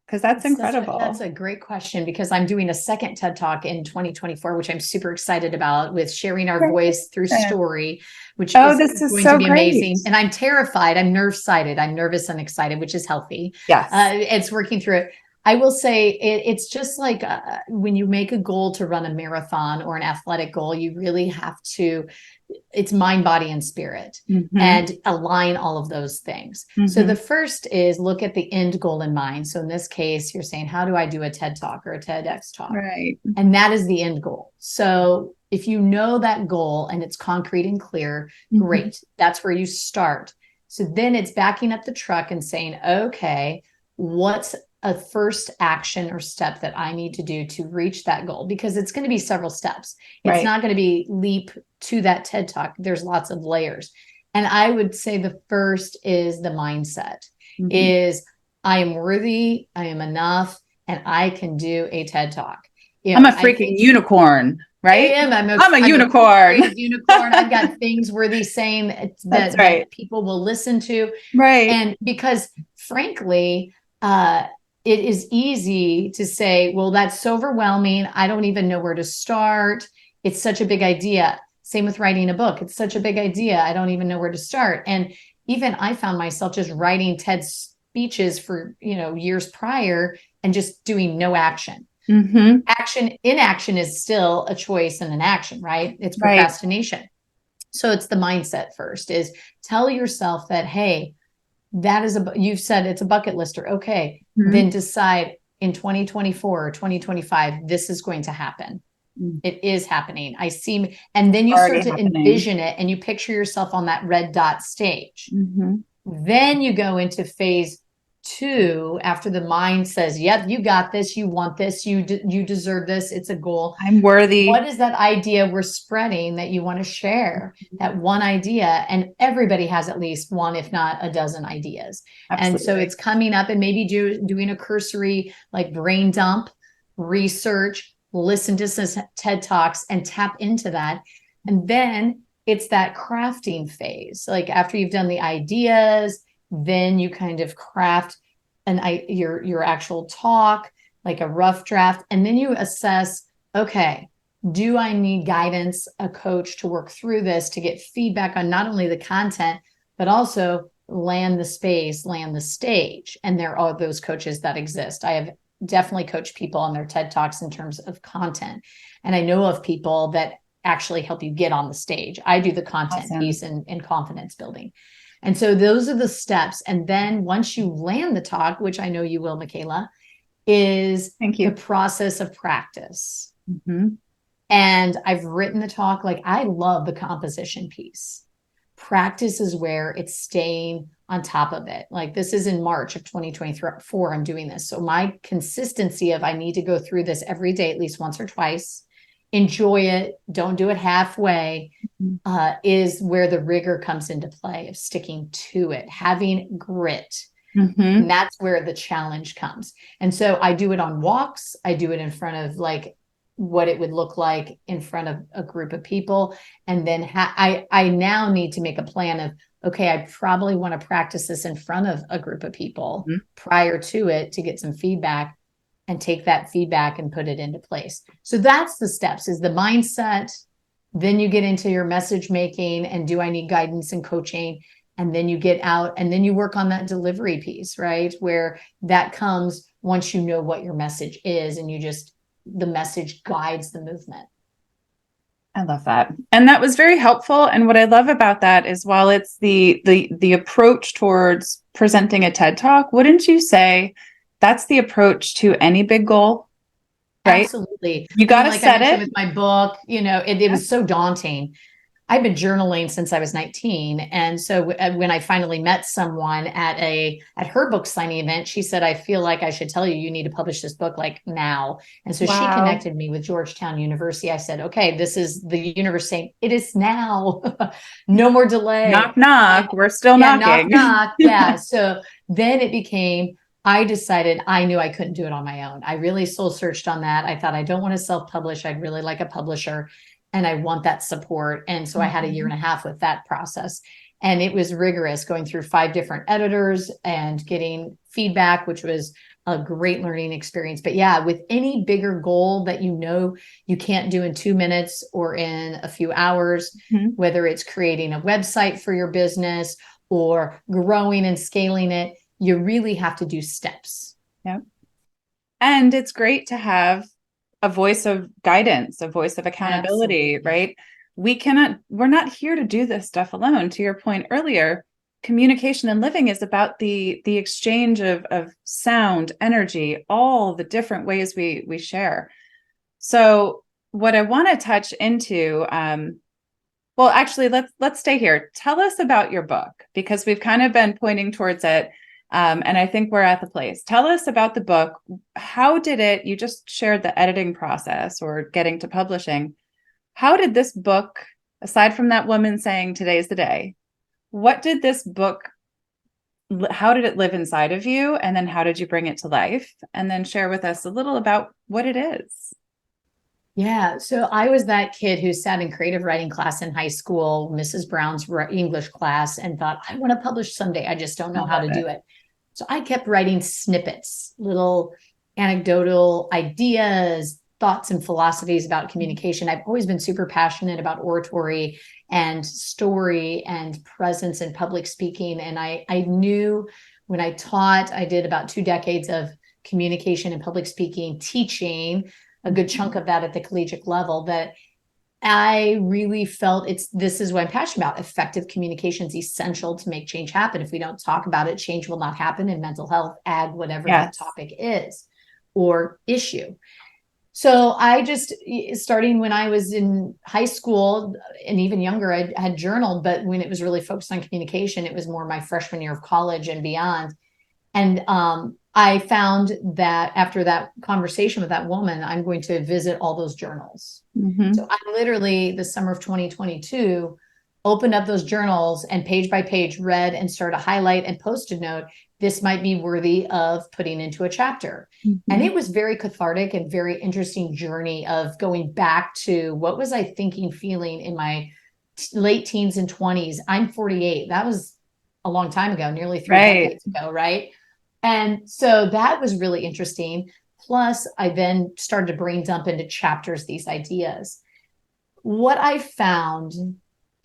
S1: Because that's incredible.
S2: That's a great question, because I'm doing a second TED Talk in 2024, which I'm super excited about, with sharing our voice through story, which
S1: this is
S2: going
S1: so
S2: to be
S1: great.
S2: amazing. And I'm terrified. I'm nerve-sighted. I'm nervous and excited, which is healthy.
S1: Yes.
S2: It's working through it. I will say it's just like when you make a goal to run a marathon or an athletic goal, you really have to, it's mind, body, and spirit, and align all of those things. So the first is look at the end goal in mind. So in this case, you're saying, how do I do a TED Talk or a TEDx talk?
S1: Right.
S2: And that is the end goal. So if you know that goal and it's concrete and clear, great. That's where you start. So then it's backing up the truck and saying, okay, what's a first action or step that I need to do to reach that goal? Because it's going to be several steps. It's not going to be leap to that TED Talk. There's lots of layers. And I would say the first is the mindset is I am worthy, I am enough, and I can do a TED Talk.
S1: I'm a freaking unicorn, right? I'm a unicorn.
S2: Unicorn. I've got things worthy saying that people will listen to.
S1: Right.
S2: And because frankly, it is easy to say, well, that's so overwhelming. I don't even know where to start. It's such a big idea. Same with writing a book. It's such a big idea. I don't even know where to start. And even I found myself just writing TED speeches for, years prior and just doing no action. Inaction is still a choice and an action, right? It's procrastination. So it's the mindset first is tell yourself that, hey, that is you've said it's a bucket lister. Okay. Then decide in 2024 or 2025, this is going to happen. It is happening. I see. And then you start to envision it and you picture yourself on that red dot stage. Then you go into phase 2 after the mind says, yep, you got this. You want this. You deserve this. It's a goal.
S1: I'm worthy.
S2: What is that idea we're spreading that you want to share? That one idea. And everybody has at least one, if not a dozen ideas. Absolutely. And so it's coming up and maybe doing a cursory like brain dump, research, listen to some TED Talks and tap into that. And then it's that crafting phase. Like after you've done the ideas, then you kind of craft your actual talk, like a rough draft. And then you assess, okay, do I need guidance, a coach to work through this, to get feedback on not only the content, but also land the space, land the stage. And there are those coaches that exist. I have definitely coached people on their TED Talks in terms of content. And I know of people that actually help you get on the stage. I do the content piece and confidence building. And so those are the steps. And then once you land the talk, which I know you will, Michaela, is the process of practice. And I've written the talk, like I love the composition piece. Practice is where it's staying on top of it. Like this is in March of 2024, I'm doing this. So my consistency of I need to go through this every day, at least once or twice, enjoy it, don't do it halfway, is where the rigor comes into play of sticking to it, having grit. And that's where the challenge comes. And so I do it on walks. I do it in front of like what it would look like in front of a group of people. And then I now need to make a plan of, okay, I probably want to practice this in front of a group of people prior to it to get some feedback and take that feedback and put it into place. So that's the steps, is the mindset. Then you get into your message making and do I need guidance and coaching? And then you get out and then you work on that delivery piece, right? Where that comes once you know what your message is and the message guides the movement.
S1: I love that. And that was very helpful. And what I love about that is while it's the approach towards presenting a TED Talk, wouldn't you say that's the approach to any big goal, right?
S2: Absolutely.
S1: You got to set it.
S2: With my book, it was so daunting. I've been journaling since I was 19. And so when I finally met someone at her book signing event, she said, I feel like I should tell you, you need to publish this book like now. And so she connected me with Georgetown University. I said, okay, this is the universe saying it is now. No more delay.
S1: Knock, knock. We're still knocking.
S2: Knock, knock. Yeah. So then it became, I decided I knew I couldn't do it on my own. I really soul searched on that. I thought I don't want to self-publish. I'd really like a publisher and I want that support. And so I had a year and a half with that process. And it was rigorous, going through 5 different editors and getting feedback, which was a great learning experience. But yeah, with any bigger goal that you can't do in 2 minutes or in a few hours, whether it's creating a website for your business or growing and scaling it, you really have to do steps.
S1: Yeah. And it's great to have a voice of guidance, a voice of accountability, right? We're not here to do this stuff alone. To your point earlier, communication and living is about the exchange of sound, energy, all the different ways we share. So what I want to touch into, Well, actually, let's stay here. Tell us about your book, because we've kind of been pointing towards it. And I think we're at the place. Tell us about the book. How did it, you just shared the editing process or getting to publishing. How did this book, aside from that woman saying today's the day, what did this book, how did it live inside of you? And then how did you bring it to life? And then share with us a little about what it is.
S2: Yeah. So I was that kid who sat in creative writing class in high school, Mrs. Brown's English class, and thought, I want to publish someday. I just don't know how to do it. So I kept writing snippets, little anecdotal ideas, thoughts and philosophies about communication. I've always been super passionate about oratory and story and presence and public speaking. And I knew when I taught, I did about 2 decades of communication and public speaking teaching, a good chunk of that at the collegiate level, that I really felt this is what I'm passionate about. Effective communication is essential to make change happen. If we don't talk about it, change will not happen in mental health, ag, whatever that topic is or issue. So I just, starting when I was in high school and even younger, I had journaled, but when it was really focused on communication, it was more my freshman year of college and beyond. And I found that after that conversation with that woman, I'm going to visit all those journals. So I literally, the summer of 2022, opened up those journals and page by page read and started to highlight and post-it note, this might be worthy of putting into a chapter. And it was very cathartic and very interesting journey of going back to what was I thinking, feeling in my late teens and 20s. I'm 48. That was a long time ago, nearly 3 decades ago, right? And so that was really interesting. Plus, I then started to brain dump into chapters these ideas. What I found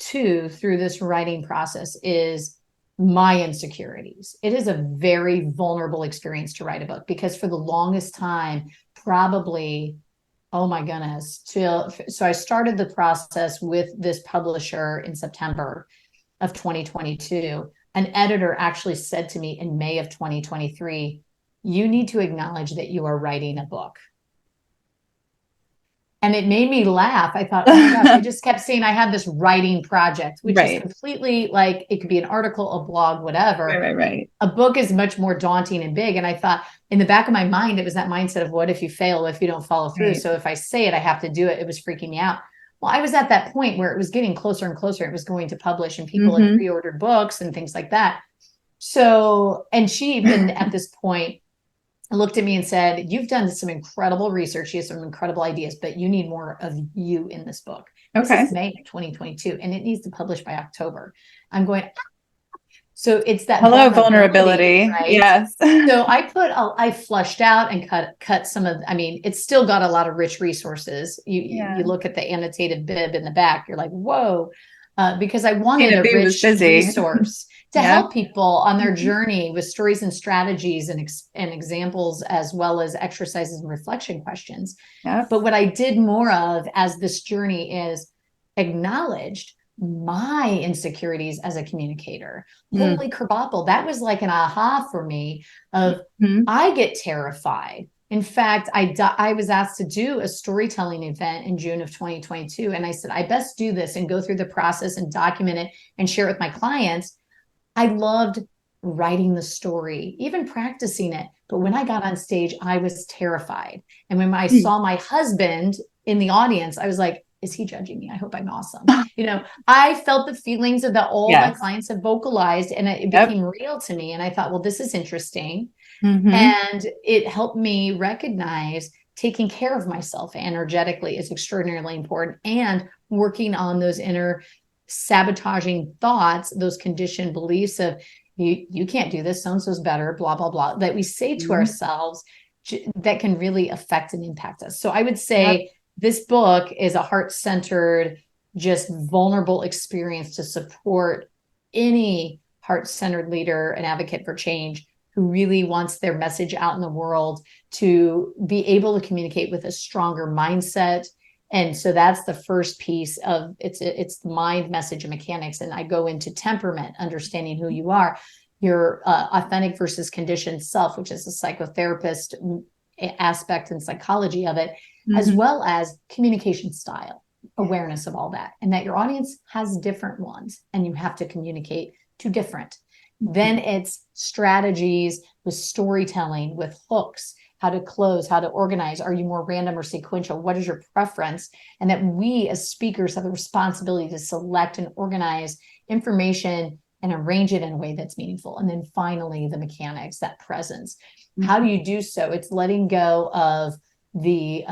S2: too through this writing process is my insecurities. It is a very vulnerable experience to write a book, because for the longest time, probably, oh my goodness, so I started the process with this publisher in September of 2022. An editor actually said to me in May of 2023, you need to acknowledge that you are writing a book. And it made me laugh. I thought, oh my gosh, I just kept saying I had this writing project, which is completely like, it could be an article, a blog, whatever. A book is much more daunting and big. And I thought in the back of my mind, it was that mindset of what if you fail, if you don't follow through? So if I say it, I have to do it. It was freaking me out. Well, I was at that point where it was getting closer and closer. It was going to publish and people had pre-ordered books and things like that. So, and she even at this point looked at me and said, you've done some incredible research. You have some incredible ideas, but you need more of you in this book. This is May 2022, and it needs to publish by October. I'm going, so it's that
S1: vulnerability. Right? Yes.
S2: So I flushed out and cut some of, I mean, it's still got a lot of rich resources. You look at the annotated bib in the back, you're like, whoa, because I wanted a rich resource to help people on their journey with stories and strategies and examples, as well as exercises and reflection questions. But what I did more of as this journey is acknowledged my insecurities as a communicator. Holy kerboppel. That was like an aha for me of I get terrified. In fact, I was asked to do a storytelling event in June of 2022. And I said, I best do this and go through the process and document it and share it with my clients. I loved writing the story, even practicing it. But when I got on stage, I was terrified. And when I saw my husband in the audience, I was like, is he judging me? I hope I'm awesome. I felt the feelings of that all my clients have vocalized, and it became real to me. And I thought, well, this is interesting. And it helped me recognize taking care of myself energetically is extraordinarily important, and working on those inner sabotaging thoughts, those conditioned beliefs of you can't do this, so-and-so's better, blah, blah, blah, that we say to ourselves that can really affect and impact us. So I would say this book is a heart-centered, just vulnerable experience to support any heart-centered leader and advocate for change who really wants their message out in the world to be able to communicate with a stronger mindset. And so that's the first piece of it's mind, message, and mechanics. And I go into temperament, understanding who you are, your authentic versus conditioned self, which is a psychotherapist aspect and psychology of it, as well as communication style. awareness of all that, and that your audience has different ones and you have to communicate to different. Then it's strategies with storytelling, with hooks, how to close, how to organize. Are you more random or sequential? What is your preference? And that we as speakers have the responsibility to select and organize information and arrange it in a way that's meaningful. And then finally, the mechanics, that presence. How do you do so? It's letting go of the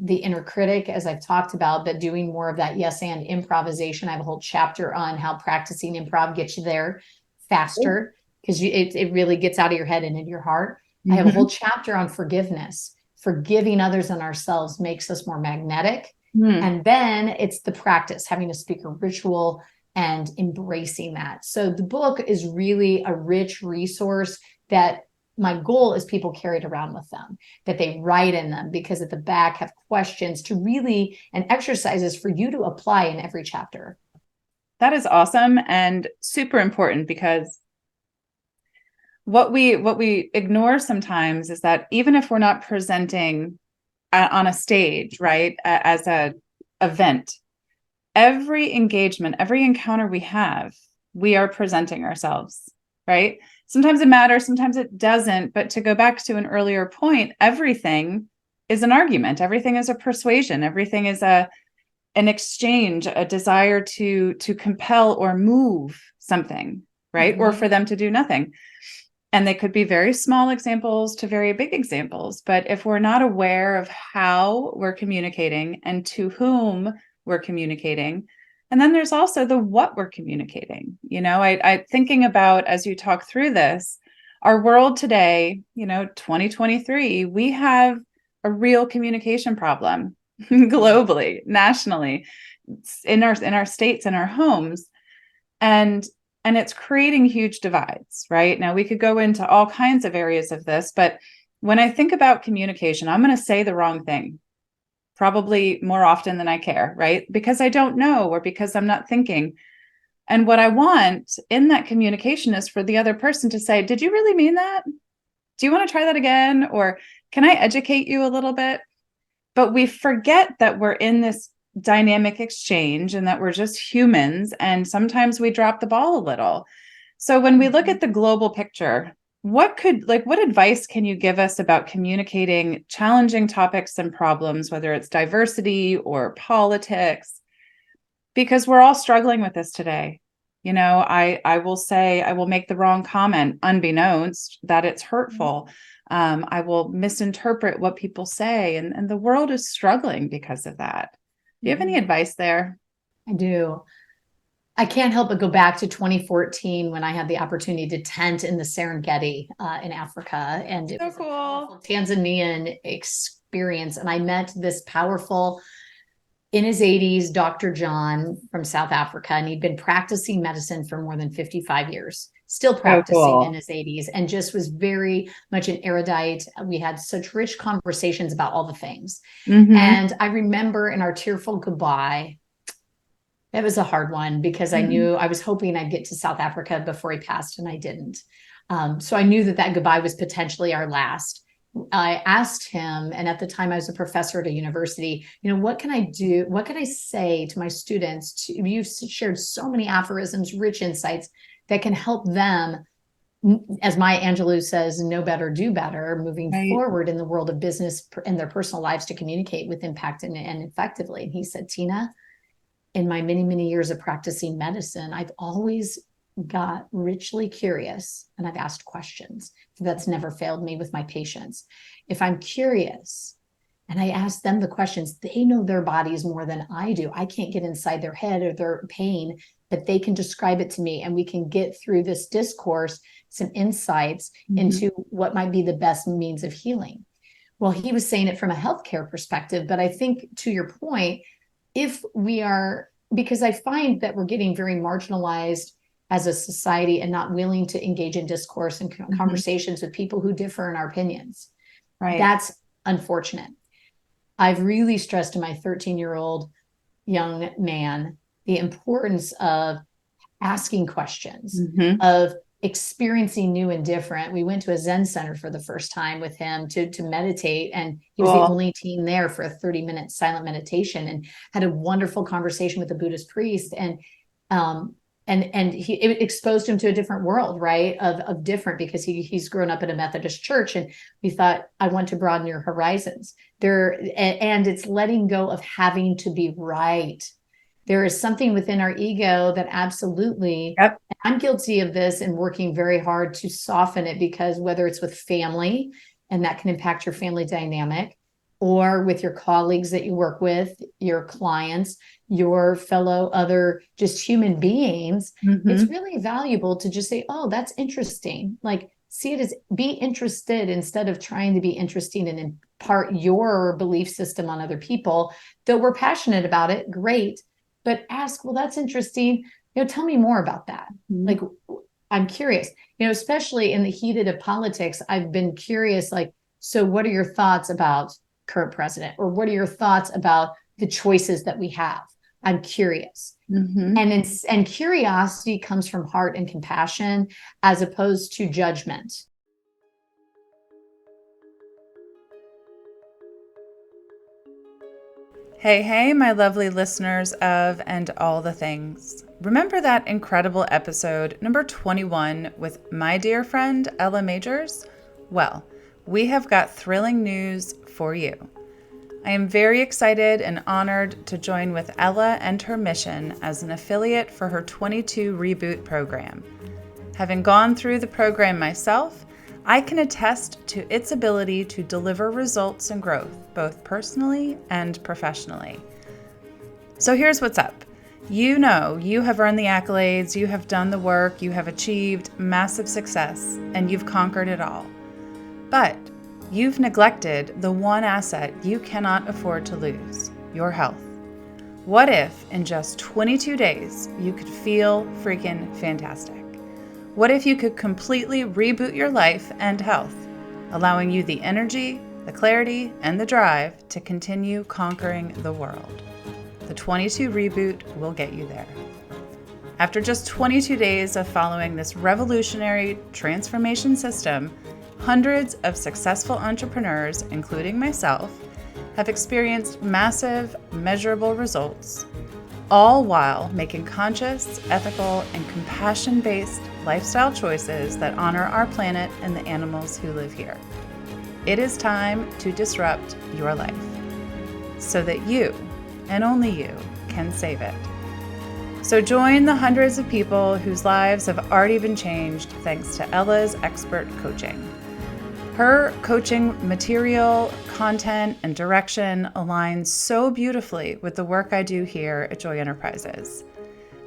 S2: inner critic, as I've talked about, but doing more of that yes and improvisation. I have a whole chapter on how practicing improv gets you there faster, because it really gets out of your head and into your heart. I have a whole chapter on forgiveness. Forgiving others and ourselves makes us more magnetic. And then it's the practice, having a speaker ritual and embracing that. So the book is really a rich resource that my goal is people carry it around with them, that they write in them, because at the back have questions to really, and exercises for you to apply in every chapter.
S1: That is awesome and super important, because what we ignore sometimes is that even if we're not presenting on a stage, right, as a event, every engagement, every encounter we have, we are presenting ourselves, right? Sometimes it matters, sometimes it doesn't. But to go back to an earlier point, everything is an argument. Everything is a persuasion. Everything is an exchange, a desire to compel or move something, right? Or for them to do nothing. And they could be very small examples to very big examples. But if we're not aware of how we're communicating and to whom we're communicating, and then there's also the what we're communicating. I thinking about, as you talk through this, our world today, 2023, we have a real communication problem globally, nationally, in our states, in our homes. And it's creating huge divides, right? Now, we could go into all kinds of areas of this, but when I think about communication, I'm going to say the wrong thing, probably more often than I care, right? Because I don't know, or because I'm not thinking. And what I want in that communication is for the other person to say, did you really mean that? Do you want to try that again? Or can I educate you a little bit? But we forget that we're in this dynamic exchange and that we're just humans. And sometimes we drop the ball a little. So when we look at the global picture, what advice can you give us about communicating challenging topics and problems, whether it's diversity or politics? Because we're all struggling with this today. I will say, I will make the wrong comment unbeknownst that it's hurtful. I will misinterpret what people say, and the world is struggling because of that. Do you have any advice there?
S2: I do. I can't help but go back to 2014 when I had the opportunity to tent in the Serengeti in Africa. And it was
S1: cool.
S2: a powerful Tanzanian experience. And I met this powerful, in his 80s, Dr. John from South Africa. And he'd been practicing medicine for more than 55 years, still practicing in his 80s, and just was very much an erudite. We had such rich conversations about all the things. And I remember in our tearful goodbye, it was a hard one, because I knew, I was hoping I'd get to South Africa before he passed, and I didn't. So I knew that goodbye was potentially our last. I asked him, and at the time I was a professor at a university, what can I do? What can I say to my students? You've shared so many aphorisms, rich insights that can help them, as Maya Angelou says, know better, do better, moving forward in the world of business and their personal lives to communicate with impact and effectively. And he said, Tina, in my many, many years of practicing medicine, I've always got richly curious, and I've asked questions. That's never failed me with my patients. If I'm curious and I ask them the questions, they know their bodies more than I do. I can't get inside their head or their pain, but they can describe it to me, and we can get through this discourse some insights into what might be the best means of healing. Well, he was saying it from a healthcare perspective, but I think, to your point, if we are, because I find that we're getting very marginalized as a society and not willing to engage in discourse and conversations with people who differ in our opinions. Right. That's unfortunate. I've really stressed to my 13-year-old young man the importance of asking questions, of experiencing new and different. We went to a Zen center for the first time with him to meditate, and he was the
S1: Cool.
S2: only teen there for a 30-minute silent meditation, and had a wonderful conversation with a Buddhist priest. And it exposed him to a different world, right? Of different, because he's grown up in a Methodist church, and we thought, I want to broaden your horizons there. And it's letting go of having to be right. There is something within our ego that absolutely,
S1: Yep.
S2: I'm guilty of this and working very hard to soften it, because whether it's with family, and that can impact your family dynamic, or with your colleagues that you work with, your clients, your fellow other just human beings, it's really valuable to just say, oh, that's interesting. Like, see it as, be interested instead of trying to be interesting and impart your belief system on other people. Though we're passionate about it, great. But ask, well, that's interesting. Tell me more about that. Like, I'm curious, especially in the heated of politics, I've been curious, like, so what are your thoughts about current president? Or what are your thoughts about the choices that we have? I'm curious. And curiosity comes from heart and compassion, as opposed to judgment.
S1: Hey, hey, my lovely listeners of And All the Things. Remember that incredible episode number 21 with my dear friend Ella Majors? Well, we have got thrilling news for you. I am very excited and honored to join with Ella and her mission as an affiliate for her 22 Reboot program. Having gone through the program myself, I can attest to its ability to deliver results and growth, both personally and professionally. So here's what's up. You know, you have earned the accolades, you have done the work, you have achieved massive success, and you've conquered it all. But you've neglected the one asset you cannot afford to lose, your health. What if in just 22 days you could feel freaking fantastic? What if you could completely reboot your life and health, allowing you the energy, the clarity, and the drive to continue conquering the world? The 22 Reboot will get you there. After just 22 days of following this revolutionary transformation system, hundreds of successful entrepreneurs, including myself, have experienced massive, measurable results, all while making conscious, ethical, and compassion-based lifestyle choices that honor our planet and the animals who live here. It is time to disrupt your life so that you, and only you, can save it. So join the hundreds of people whose lives have already been changed thanks to Ella's expert coaching. Her coaching material, content, and direction aligns so beautifully with the work I do here at Joy Enterprises.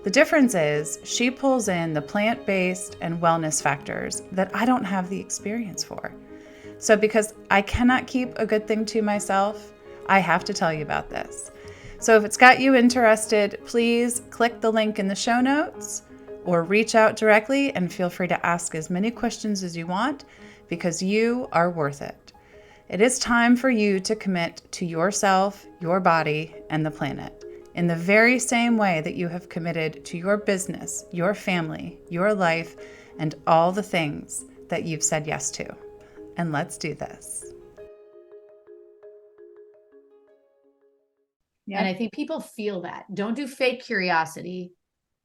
S1: The difference is she pulls in the plant-based and wellness factors that I don't have the experience for. So because I cannot keep a good thing to myself, I have to tell you about this. So if it's got you interested, please click the link in the show notes or reach out directly, and feel free to ask as many questions as you want, because you are worth it. It is time for you to commit to yourself, your body, and the planet in the very same way that you have committed to your business, your family, your life, and all the things that you've said yes to. And let's do this.
S2: Yeah. And I think people feel that. Don't do fake curiosity.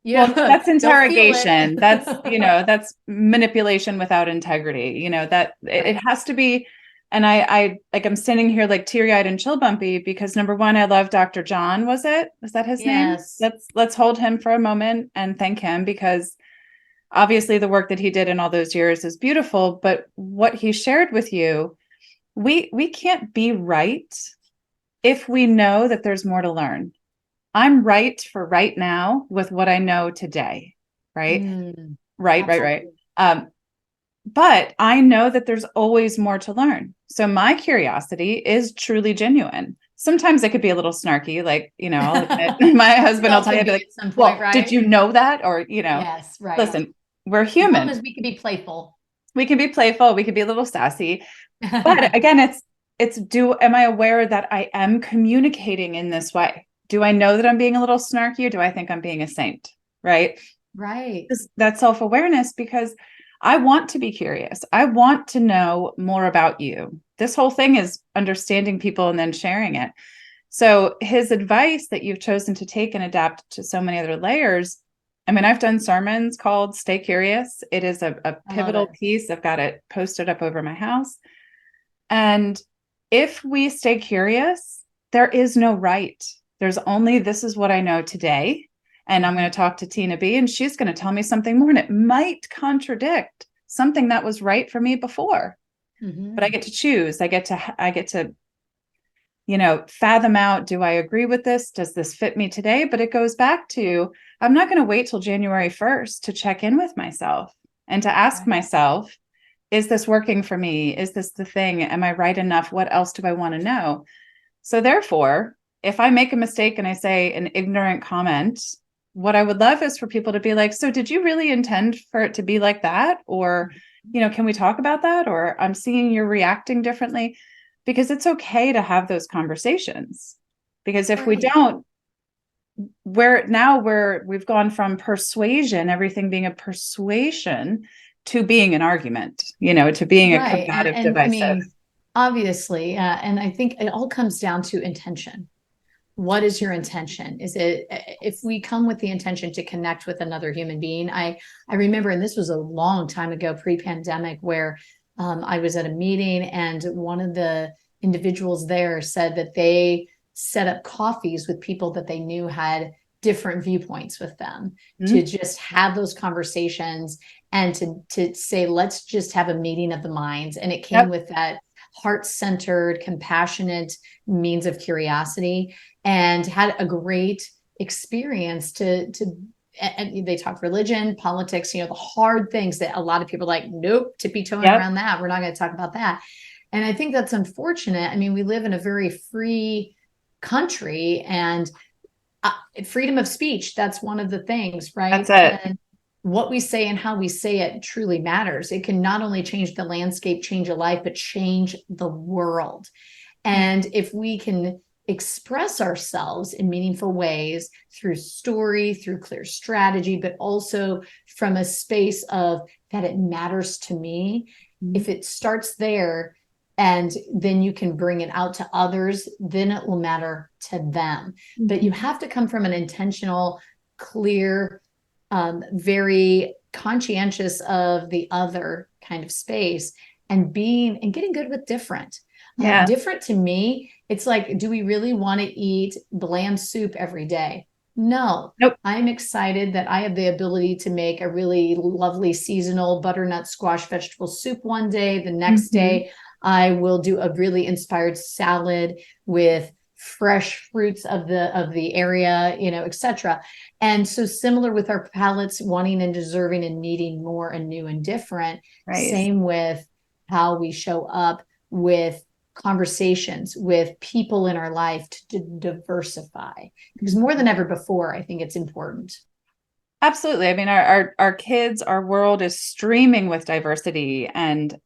S1: Well, that's interrogation. That's manipulation without integrity. That it has to be. And I like, I'm standing here like teary-eyed and chill bumpy because number one, I love Dr. John. Was that his name? Let's hold him for a moment and thank him, because obviously the work that he did in all those years is beautiful, but what he shared with you, we can't be right if we know that there's more to learn. I'm right for right now with what I know today, right? Right. But I know that there's always more to learn. So my curiosity is truly genuine. Sometimes it could be a little snarky, like, I'll admit, my husband will tell you, like, well, right? Did you know that? Or,
S2: yes, right.
S1: Listen, we're human.
S2: As we can be playful.
S1: We can be playful. We can be a little sassy. But again, am I aware that I am communicating in this way? Do I know that I'm being a little snarky, or do I think I'm being a saint? Right.
S2: Right.
S1: that self-awareness, because I want to be curious. I want to know more about you. This whole thing is understanding people and then sharing it. So his advice that you've chosen to take and adapt to so many other layers. I mean, I've done sermons called Stay Curious. It is a
S2: I love
S1: pivotal
S2: it.
S1: piece. I've got it posted up over my house. And if we stay curious, there is no right. There's only, this is what I know today. And I'm going to talk to Tina B, and she's going to tell me something more. And it might contradict something that was right for me before. But I
S2: Mm-hmm.
S1: get to choose. I get to fathom out, do I agree with this? Does this fit me today? But it goes back to, I'm not going to wait till January 1st to check in with myself and to ask
S2: Right.
S1: myself, is this working for me? Is this the thing? Am I right enough? What else do I want to know? So therefore, if I make a mistake and I say an ignorant comment, what I would love is for people to be like, so did you really intend for it to be like that? Or, can we talk about that? Or I'm seeing you're reacting differently, because it's okay to have those conversations. Because if we
S2: Right.
S1: don't, we've gone from persuasion, everything being a persuasion, to being an argument, to being a
S2: Right.
S1: combative,
S2: And I
S1: divisive.
S2: mean, obviously, and I think it all comes down to intention. What is your intention? Is it, if we come with the intention to connect with another human being? I remember, and this was a long time ago, pre-pandemic, where I was at a meeting and one of the individuals there said that they set up coffees with people that they knew had different viewpoints with them, to
S1: Mm-hmm.
S2: just have those conversations and to say, let's just have a meeting of the minds. And it came
S1: Yep.
S2: with that heart-centered, compassionate means of curiosity, and had a great experience to and they talked religion, politics, the hard things that a lot of people are like, nope, tippy toeing
S1: Yep.
S2: around that. We're not going to talk about that. And I think that's unfortunate. I mean, we live in a very free country, and freedom of speech, that's one of the things,
S1: That's
S2: right?
S1: it.
S2: And what we say and how we say it truly matters. It can not only change the landscape, change a life, but change the world. And if we can express ourselves in meaningful ways through story, through clear strategy, but also from a space of that it matters to me,
S1: Mm-hmm.
S2: if it starts there and then you can bring it out to others, then it will matter to them. But you have to come from an intentional, clear, very conscientious of the other kind of space, and getting good with different.
S1: Yeah.
S2: Different to me, it's like, do we really want to eat bland soup every day? No.
S1: Nope.
S2: I'm excited that I have the ability to make a really lovely seasonal butternut squash vegetable soup one day. The next
S1: Mm-hmm.
S2: day, I will do a really inspired salad with fresh fruits of the area, etc. And so, similar with our palates wanting and deserving and needing more and new and different,
S1: Right.
S2: same with how we show up with conversations with people in our life to diversify, because more than ever before, I think it's important.
S1: Absolutely. I mean, our kids, our world is streaming with diversity, and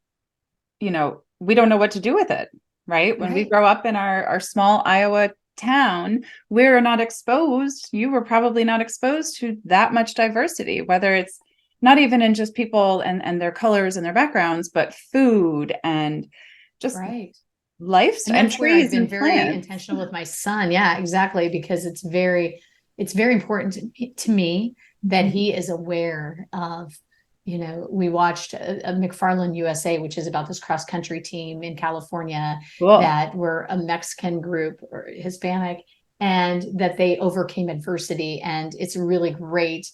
S1: we don't know what to do with it, right? When we
S2: Right.
S1: grow up in our small Iowa town, we're not exposed. You were probably not exposed to that much diversity, whether it's not even in just people and their colors and their backgrounds, but food and just
S2: Right.
S1: lifestyle
S2: And
S1: and
S2: that's where I've
S1: trees
S2: been
S1: and
S2: very
S1: plants.
S2: intentional with my son. Yeah, exactly. Because it's very important to me that
S1: Mhm.
S2: he is aware of, we watched a McFarland USA, which is about this cross country team in California
S1: Cool.
S2: that were a Mexican group or Hispanic, and that they overcame adversity. And it's a really great,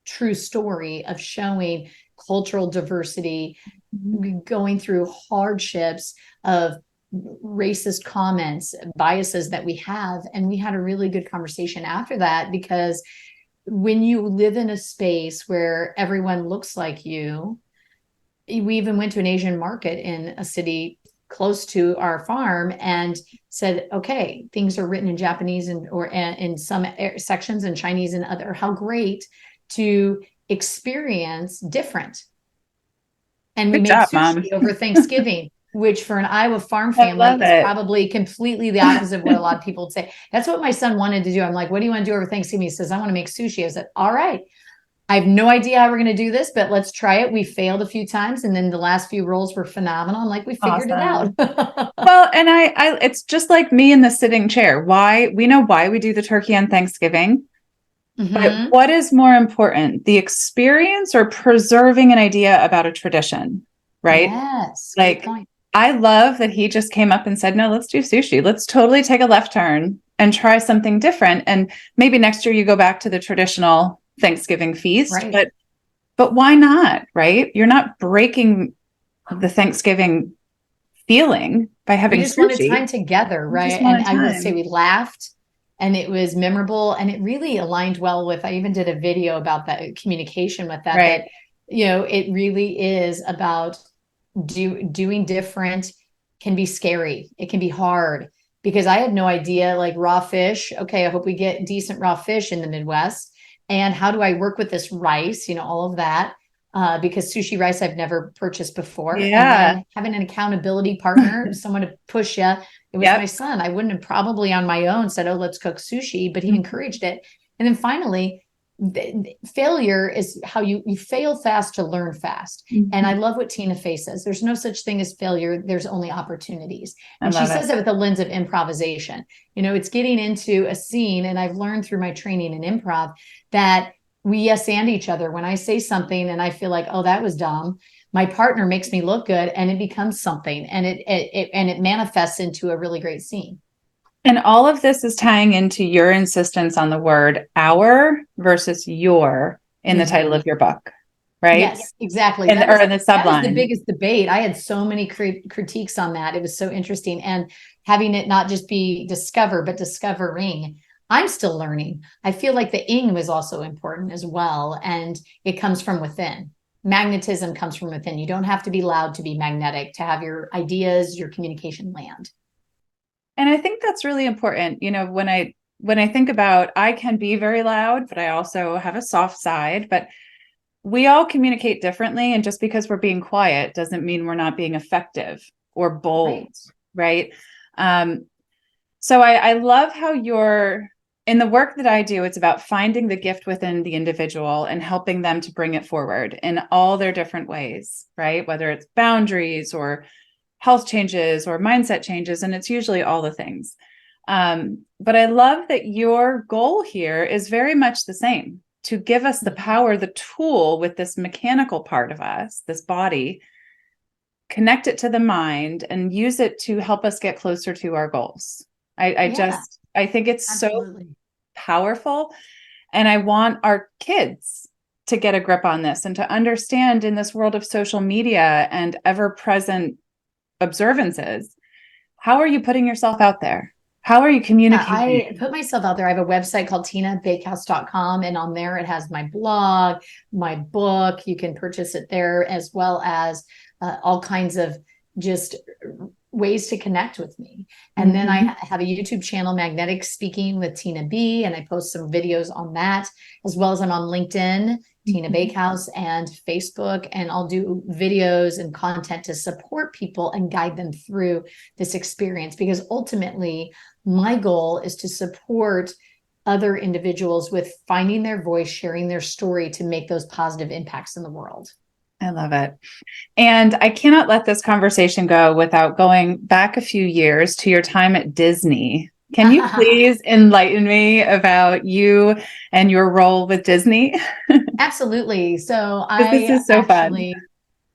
S2: true story of showing cultural diversity,
S1: Mhm.
S2: going through hardships of racist comments, biases that we have. And we had a really good conversation after that, because when you live in a space where everyone looks like you, we even went to an Asian market in a city close to our farm and said, okay, things are written in Japanese or in some sections, and Chinese and other. How great to experience different. And we
S1: Good
S2: made
S1: job, Mom.
S2: sushi over Thanksgiving, which for an Iowa farm
S1: I
S2: family
S1: love
S2: is
S1: it.
S2: probably completely the opposite of what a lot of people would say. That's what my son wanted to do. I'm like, what do you want to do over Thanksgiving? He says, I want to make sushi. I said, all right, I have no idea how we're going to do this, but let's try it. We failed a few times, and then the last few rolls were phenomenal. I'm like, we figured it out.
S1: Awesome. Well, and it's just like me in the sitting chair. Why we know why we do the turkey on Thanksgiving, but
S2: Mm-hmm.
S1: what is more important, the experience or preserving an idea about a tradition, right?
S2: Yes, great
S1: Like,
S2: point.
S1: I love that he just came up and said, no, let's do sushi. Let's totally take a left turn and try something different. And maybe next year you go back to the traditional Thanksgiving feast,
S2: Right.
S1: but why not, right? You're not breaking the Thanksgiving feeling by
S2: We
S1: having
S2: just wanted
S1: sushi.
S2: time together,
S1: You just
S2: right? And
S1: wanted
S2: I will say
S1: time.
S2: we laughed and it was memorable and it really aligned well with, I even did a video about that communication with that,
S1: Right.
S2: it really is about doing different can be scary. It can be hard because I had no idea, like raw fish. Okay, I hope we get decent raw fish in the Midwest. And how do I work with this rice? All of that. Because sushi rice I've never purchased before. And
S1: Yeah.
S2: then having an accountability partner, someone to push you. It was my
S1: Yep.
S2: son. I wouldn't have probably on my own said, oh, let's cook sushi, but he
S1: Mhm.
S2: encouraged it. And then finally, failure is how you fail fast to learn fast. And I
S1: Mhm.
S2: love what Tina Fey says. There's no such thing as failure. There's only opportunities.
S1: I
S2: And she
S1: love it.
S2: says that with the lens of improvisation. It's getting into a scene. And I've learned through my training in improv that we yes and each other. When I say something and I feel like, oh, that was dumb, my partner makes me look good and it becomes something and it manifests into a really great scene.
S1: And all of this is tying into your insistence on the word our versus your in the title
S2: Mm-hmm.
S1: of your book, right?
S2: Yes, exactly.
S1: And
S2: That
S1: or
S2: was
S1: in the
S2: that was the
S1: subline.
S2: biggest debate. I had so many critiques on that. It was so interesting, and having it not just be discover, but discovering. I'm still learning. I feel like the ing was also important as well, and it comes from within. Magnetism comes from within. You don't have to be loud to be magnetic, to have your ideas, your communication land.
S1: And I think that's really important. When I think about I can be very loud, but I also have a soft side, but we all communicate differently. And just because we're being quiet doesn't mean we're not being effective or bold,
S2: Right.
S1: right? Um, so I love how you're in the work that I do, it's about finding the gift within the individual and helping them to bring it forward in all their different ways, right? Whether it's boundaries or health changes or mindset changes, and it's usually all the things. But I love that your goal here is very much the same, to give us the power, the tool with this mechanical part of us, this body, connect it to the mind and use it to help us get closer to our goals.
S2: Yeah,
S1: I think it's so
S2: absolutely.
S1: powerful. And I want our kids to get a grip on this and to understand in this world of social media and ever present observances, how are you putting yourself out there? How are you
S2: I
S1: communicating?
S2: put myself out there. I have a website called tinabakehouse.com, and on there it has my blog, my book. You can purchase it there, as well as all kinds of just ways to connect with me. And then
S1: Mm-hmm.
S2: I have a YouTube channel, Magnetic Speaking with Tina B, and I post some videos on that, as well as I'm on LinkedIn, Tina
S1: Mm-hmm.
S2: Bakehouse, and Facebook. And I'll do videos and content to support people and guide them through this experience, because ultimately, my goal is to support other individuals with finding their voice, sharing their story to make those positive impacts in the world.
S1: I love it. And I cannot let this conversation go without going back a few years to your time at Disney. Can you please enlighten me about you and your role with Disney?
S2: Absolutely. So
S1: Because this
S2: I
S1: is so fun.
S2: actually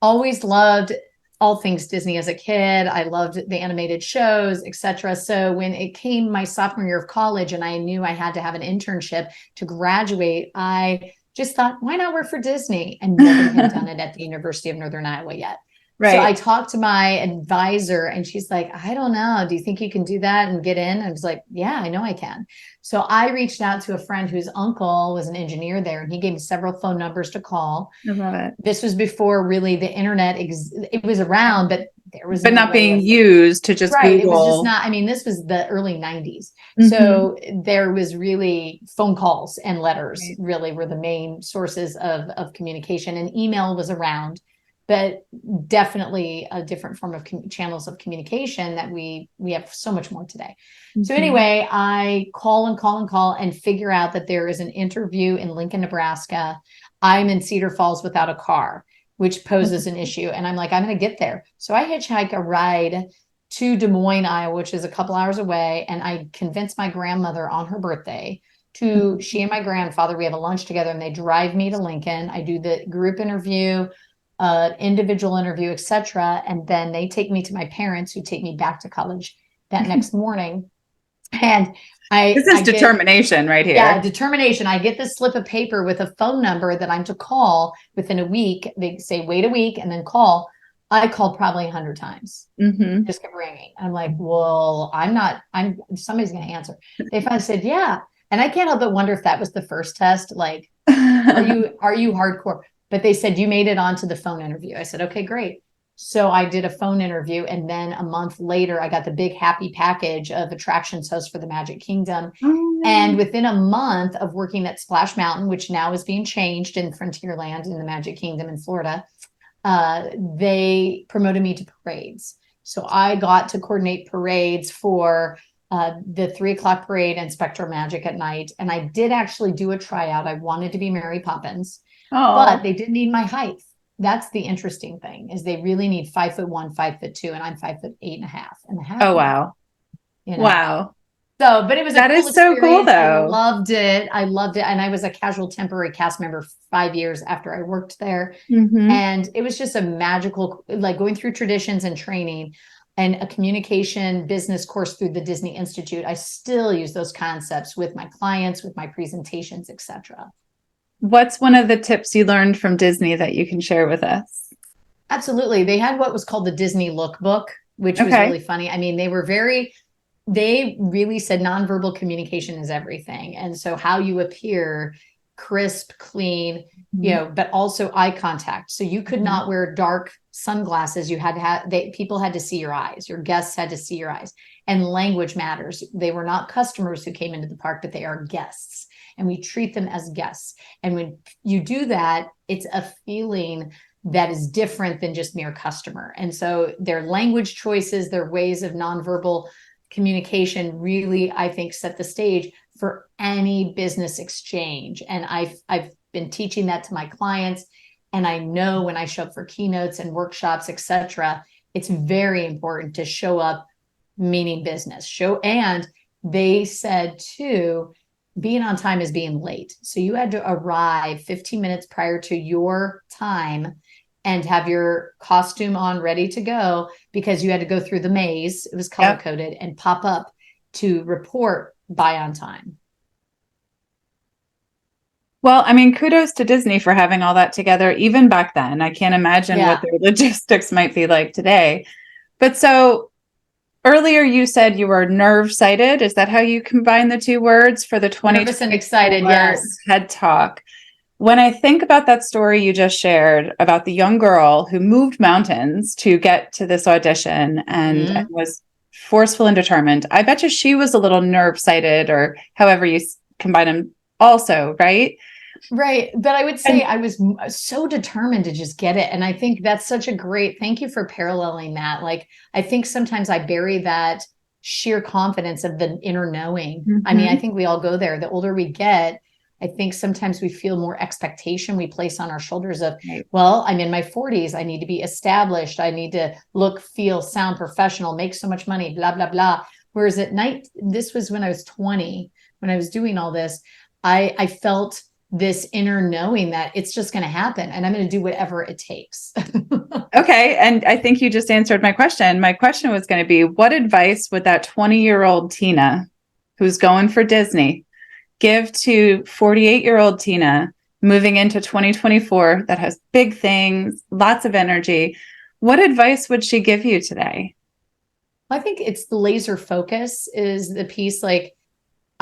S2: always loved all things Disney as a kid. I loved the animated shows, etc. So when it came my sophomore year of college and I knew I had to have an internship to graduate, I just thought, why not work for Disney? And nobody had done it at the University of Northern Iowa yet. So I
S1: Right.
S2: talked to my advisor and she's like, I don't know. Do you think you can do that and get in? I was like, yeah, I know I can. So I reached out to a friend whose uncle was an engineer there and he gave me several phone numbers to call.
S1: I love it.
S2: This was before really the internet, it was around, but there was
S1: But
S2: no
S1: not
S2: way
S1: being
S2: of,
S1: used to just
S2: right. It was just
S1: Google.
S2: not, I mean, this was the early 90s.
S1: Mm-hmm.
S2: So there was really phone calls and letters
S1: Right.
S2: really were the main sources of communication, and email was around, but definitely a different form of channels of communication that we have so much more today. So
S1: Mm-hmm.
S2: anyway, I call and call and call and figure out that there is an interview in Lincoln, Nebraska. I'm in Cedar Falls without a car, which poses an issue. And I'm like, I'm going to get there. So I hitchhike a ride to Des Moines, Iowa, which is a couple hours away. And I convinced my grandmother on her birthday to, she and my grandfather, we have a lunch together, and they drive me to Lincoln. I do the group interview, individual interview, etc. And then they take me to my parents, who take me back to college that next morning. And
S1: this is determination right here.
S2: Yeah, determination. I get this slip of paper with a phone number that I'm to call within a week. They say, wait a week and then call. I called probably 100 times. Just kept ringing. I'm like, well, somebody's going to answer. They finally said, yeah. And I can't help but wonder if that was the first test. Like, are you hardcore? But they said, you made it onto the phone interview. I said, okay, great. So I did a phone interview, and then a month later, I got the big happy package of attractions host for the Magic Kingdom. And within a month of working at Splash Mountain, which now is being changed in Frontierland in the Magic Kingdom in Florida, they promoted me to parades. So I got to coordinate parades for the 3:00 parade and Spectral Magic at night. And I did actually do a tryout. I wanted to be Mary Poppins, but they didn't need my height. That's the interesting thing, is they really need 5'1", 5'2", and I'm 5'8.5".
S1: Oh, wow.
S2: You know?
S1: Wow.
S2: So, but it was
S1: that
S2: a cool
S1: is so cool, though.
S2: I loved it. And I was a casual temporary cast member 5 years after I worked there. And it was just a magical, like going through traditions and training, and a communication business course through the Disney Institute. I still use those concepts with my clients, with my presentations, etc.
S1: What's one of the tips you learned from Disney that you can share with us?
S2: Absolutely. They had what was called the Disney Lookbook, which was really funny. I mean, they really said nonverbal communication is everything. And so how you appear, crisp, clean, but also eye contact. So you could not wear dark sunglasses. You had to have, people had to see your eyes. Your guests had to see your eyes. And language matters. They were not customers who came into the park, but they are guests. And we treat them as guests. And when you do that, it's a feeling that is different than just mere customer. And so their language choices, their ways of nonverbal communication really, I think, set the stage for any business exchange. And I've been teaching that to my clients. And I know when I show up for keynotes and workshops, etc., it's very important to show up meaning business. And they said too, being on time is being late. So you had to arrive 15 minutes prior to your time and have your costume on ready to go, because you had to go through the maze. It was color coded and pop up to report by on time.
S1: Well, I mean, kudos to Disney for having all that together, even back then. I can't imagine what their logistics might be like today. But so earlier you said you were nerve sighted. Is that how you combine the two words for the 20?
S2: Nervous and excited, yes.
S1: TED Talk. When I think about that story you just shared about the young girl who moved mountains to get to this audition and was forceful and determined, I bet you she was a little nerve sighted, or however you combine them also, right?
S2: Right. But I would say I was so determined to just get it. And I think that's such a great, thank you for paralleling that. Like, I think sometimes I bury that sheer confidence of the inner knowing. I mean, I think we all go there. The older we get, I think sometimes we feel more expectation we place on our shoulders of, well, I'm in my 40s. I need to be established. I need to look, feel, sound professional, make so much money, blah, blah, blah. Whereas at night, this was when I was 20, when I was doing all this, I felt this inner knowing that it's just going to happen and I'm going to do whatever it takes.
S1: Okay. And I think you just answered my question. My question was going to be, what advice would that 20-year-old Tina who's going for Disney give to 48-year-old Tina moving into 2024 that has big things, lots of energy? What advice would she give you today?
S2: I think it's the laser focus is the piece. Like,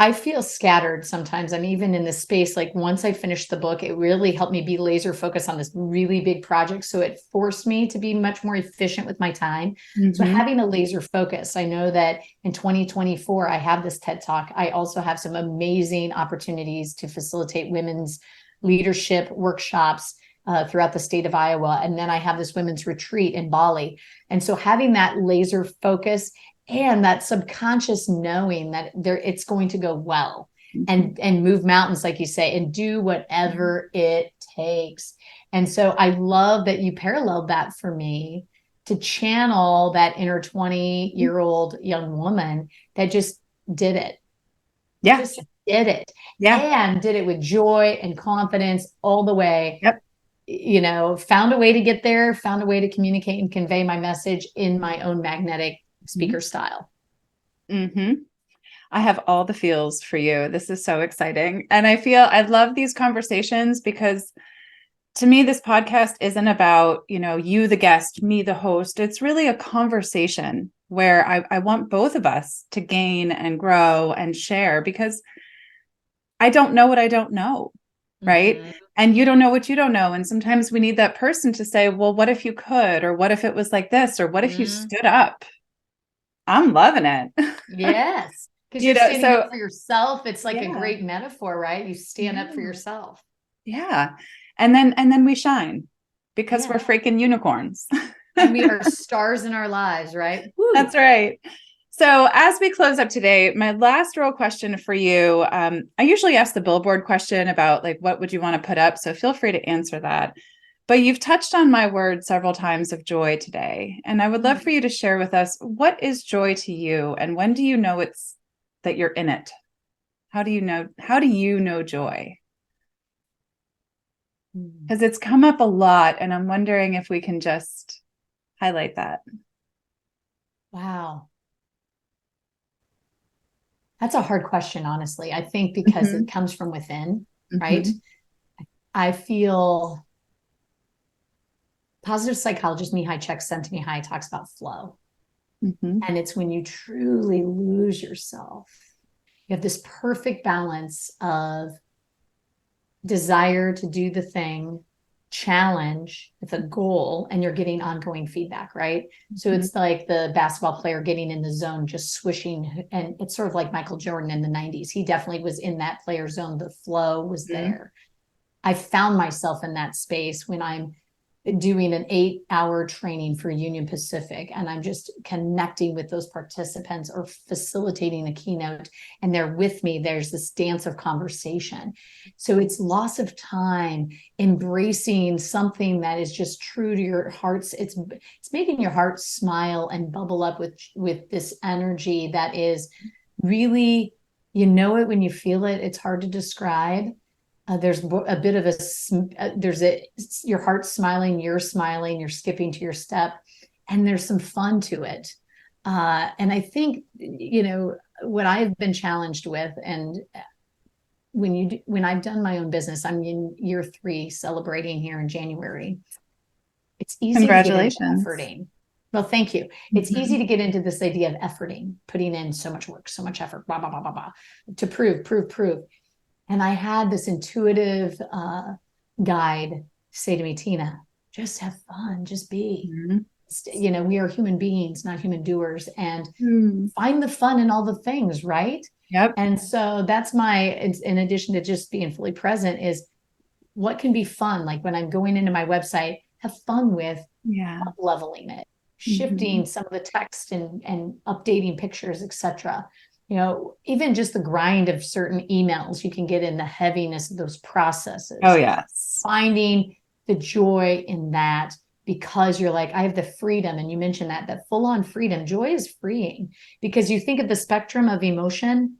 S2: I feel scattered sometimes. I'm even in this space. Like, once I finished the book, it really helped me be laser focused on this really big project. So it forced me to be much more efficient with my time. So having a laser focus, I know that in 2024, I have this TED Talk. I also have some amazing opportunities to facilitate women's leadership workshops throughout the state of Iowa. And then I have this women's retreat in Bali. And so having that laser focus and that subconscious knowing that it's going to go well. and move mountains, like you say, and do whatever it takes. And so I love that you paralleled that for me, to channel that inner 20-year-old young woman that just did it.
S1: Yeah.
S2: Just did it.
S1: Yeah.
S2: And did it with joy and confidence all the way.
S1: Yep.
S2: You know, found a way to get there, found a way to communicate and convey my message in my own magnetic speaker style.
S1: Mm-hmm. I have all the feels for you. This is so exciting. And I love these conversations because to me, this podcast isn't about, you, the guest, me, the host. It's really a conversation where I want both of us to gain and grow and share, because I don't know what I don't know. Right.
S2: Mm-hmm.
S1: And you don't know what you don't know. And sometimes we need that person to say, well, what if you could, or what if it was like this, or what if you stood up? I'm loving it.
S2: Yes. Because you're standing up for yourself. It's like a great metaphor, right? You stand up for yourself.
S1: Yeah. And then we shine because we're freaking unicorns.
S2: And we are stars in our lives, right? Woo.
S1: That's right. So as we close up today, my last real question for you, I usually ask the billboard question about like, what would you want to put up? So feel free to answer that. But you've touched on my word several times of joy today. And I would love for you to share with us, what is joy to you? And when do you know that you're in it? How do you know joy? Because it's come up a lot, and I'm wondering if we can just highlight that.
S2: Wow. That's a hard question, honestly. I think because it comes from within, right? I feel positive psychologist Mihai Csikszentmihalyi talks about flow. And it's when you truly lose yourself. You have this perfect balance of desire to do the thing, challenge with a goal, and you're getting ongoing feedback, right? So it's like the basketball player getting in the zone, just swishing. And it's sort of like Michael Jordan in the 90s. He definitely was in that player zone. The flow was there. I found myself in that space when I'm doing an 8-hour training for Union Pacific, and I'm just connecting with those participants or facilitating a keynote, and they're with me. There's this dance of conversation. So it's loss of time, embracing something that is just true to your hearts. It's making your heart smile and bubble up with this energy that is really, you know it when you feel it. It's hard to describe. There's a bit of your heart's smiling, you're skipping to your step, and there's some fun to it. And I think, what I've been challenged with, and when I've done my own business, I'm in year 3 celebrating here in January. It's easy to get into efforting. Well, thank you. It's easy to get into this idea of efforting, putting in so much work, so much effort, blah, blah, blah, blah, blah, to prove. And I had this intuitive guide say to me, Tina, just have fun, just be. We are human beings, not human doers, and find the fun in all the things, right?
S1: Yep.
S2: And so that's in addition to just being fully present, is what can be fun. Like when I'm going into my website, have fun with up leveling it, shifting some of the text and updating pictures, etc. Even just the grind of certain emails, you can get in the heaviness of those processes.
S1: Oh, yes.
S2: Finding the joy in that, because you're like, I have the freedom. And you mentioned that full on freedom. Joy is freeing, because you think of the spectrum of emotion,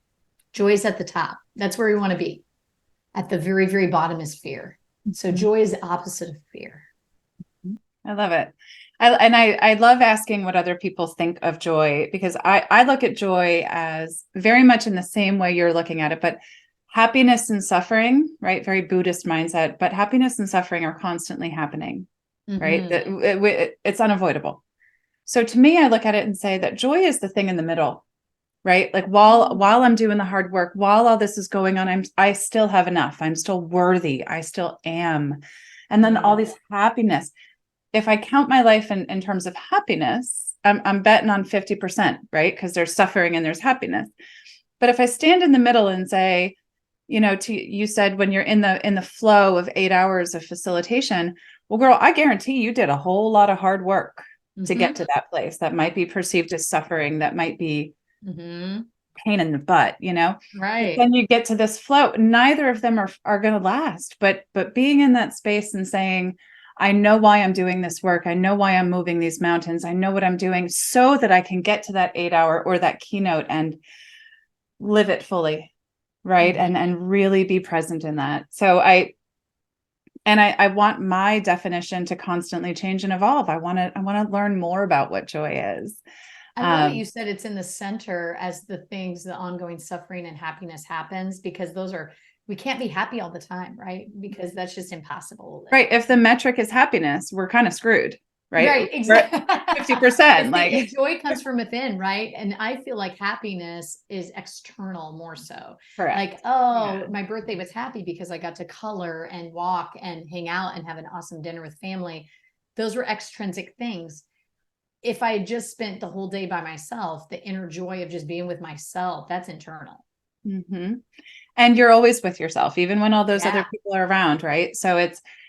S2: joy is at the top. That's where we want to be. At the very, very bottom is fear. So joy is the opposite of fear.
S1: I love it. I love asking what other people think of joy, because I look at joy as very much in the same way you're looking at it, but happiness and suffering, right? Very Buddhist mindset, but happiness and suffering are constantly happening, right? It's unavoidable. So to me, I look at it and say that joy is the thing in the middle, right? Like while I'm doing the hard work, while all this is going on, I still have enough. I'm still worthy. I still am. And then all this happiness. If I count my life in terms of happiness, I'm betting on 50%, right? Because there's suffering and there's happiness. But if I stand in the middle and say, you said when you're in the flow of 8 hours of facilitation, well, girl, I guarantee you did a whole lot of hard work to get to that place that might be perceived as suffering, that might be pain in the butt, you know? But
S2: Right.
S1: then you get to this flow. Neither of them are going to last, but being in that space and saying, I know why I'm doing this work. I know why I'm moving these mountains. I know what I'm doing so that I can get to that 8 hour or that keynote and live it fully. Right.
S2: Mm-hmm.
S1: And really be present in that. So I want my definition to constantly change and evolve. I want to learn more about what joy is.
S2: I love that you said it's in the center as the things, the ongoing suffering and happiness happens, because we can't be happy all the time, right? Because that's just impossible.
S1: Right. If the metric is happiness, we're kind of screwed, right?
S2: Right, exactly.
S1: 50%.
S2: If joy comes from within, right? And I feel like happiness is external more so.
S1: Correct.
S2: Like, oh, my birthday was happy because I got to color and walk and hang out and have an awesome dinner with family. Those were extrinsic things. If I just spent the whole day by myself, the inner joy of just being with myself, that's internal.
S1: Mm-hmm. And you're always with yourself, even when all those other people are around, right? So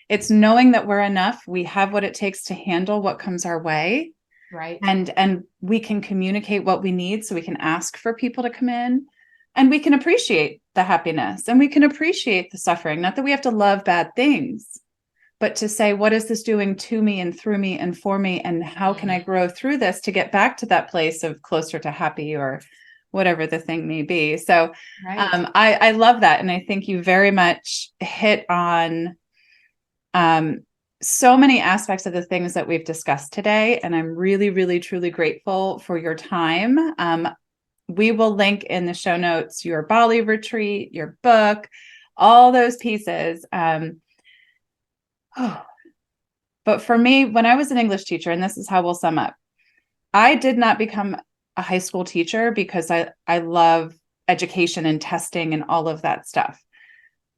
S1: it's knowing that we're enough. We have what it takes to handle what comes our way.
S2: Right.
S1: And we can communicate what we need, so we can ask for people to come in, and we can appreciate the happiness, and we can appreciate the suffering. Not that we have to love bad things, but to say, what is this doing to me and through me and for me? And how can I grow through this to get back to that place of closer to happy, or whatever the thing may be. So I love that. And I think you very much hit on so many aspects of the things that we've discussed today. And I'm really, really, truly grateful for your time. We will link in the show notes your Bali retreat, your book, all those pieces. But for me, when I was an English teacher, and this is how we'll sum up, I did not become a high school teacher because I love education and testing and all of that stuff.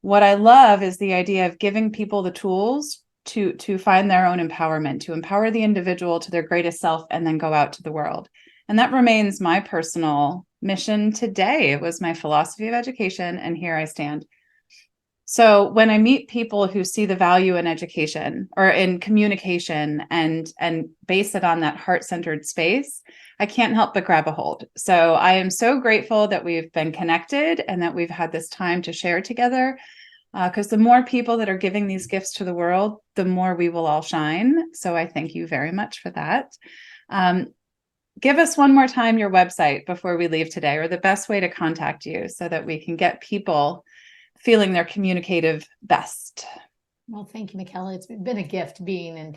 S1: What I love is the idea of giving people the tools to find their own empowerment, to empower the individual to their greatest self, and then go out to the world. And that remains my personal mission today. It was my philosophy of education, and here I stand. So when I meet people who see the value in education or in communication and base it on that heart-centered space, I can't help but grab a hold. So I am so grateful that we've been connected and that we've had this time to share together, because the more people that are giving these gifts to the world, the more we will all shine. So I thank you very much for that. Give us one more time your website before we leave today, or the best way to contact you so that we can get people feeling their communicative best.
S2: Well, thank you, Michaela. It's been a gift being in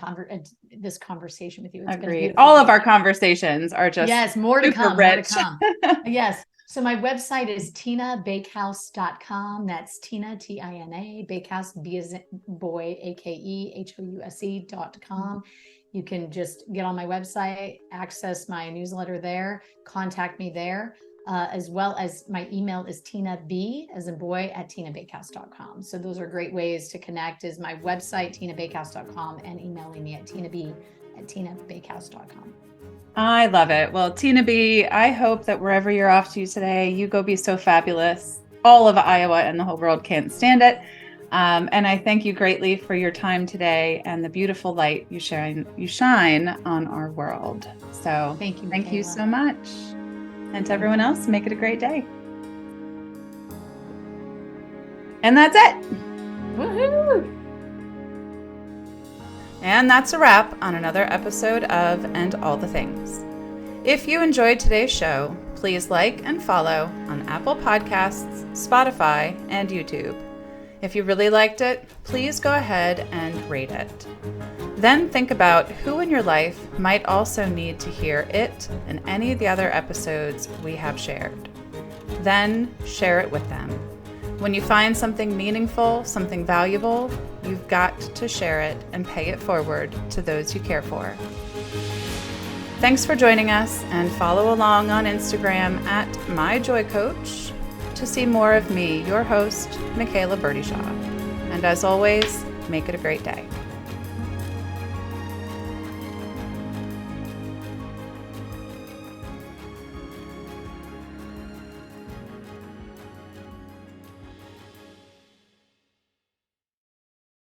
S2: this conversation with you. It's
S1: Agreed. All of our conversations are just
S2: more to come.
S1: Rich.
S2: More to come. Yes. So my website is tinabakehouse.com. That's Tina, Tina, Bakehouse, B as in boy, AKEHOUSE.com. You can just get on my website, access my newsletter there, contact me there. As well as my email is TinaB as in boy at tinabakehouse.com. So those are great ways to connect, is my website, tinabakehouse.com, and emailing me at TinaB at tinabakehouse.com.
S1: I love it. Well, Tina B, I hope that wherever you're off to today, you go be so fabulous. All of Iowa and the whole world can't stand it. And I thank you greatly for your time today and the beautiful light you shine on our world. So
S2: thank you.
S1: Thank you so much. And to everyone else, make it a great day. And that's it.
S2: Woohoo!
S1: And that's a wrap on another episode of And All the Things. If you enjoyed today's show, please like and follow on Apple Podcasts, Spotify, and YouTube. If you really liked it, please go ahead and rate it. Then think about who in your life might also need to hear it and any of the other episodes we have shared. Then share it with them. When you find something meaningful, something valuable, you've got to share it and pay it forward to those you care for. Thanks for joining us, and follow along on Instagram at MyJoyCoach to see more of me, your host, Michaela Burdyshaw. And as always, make it a great day.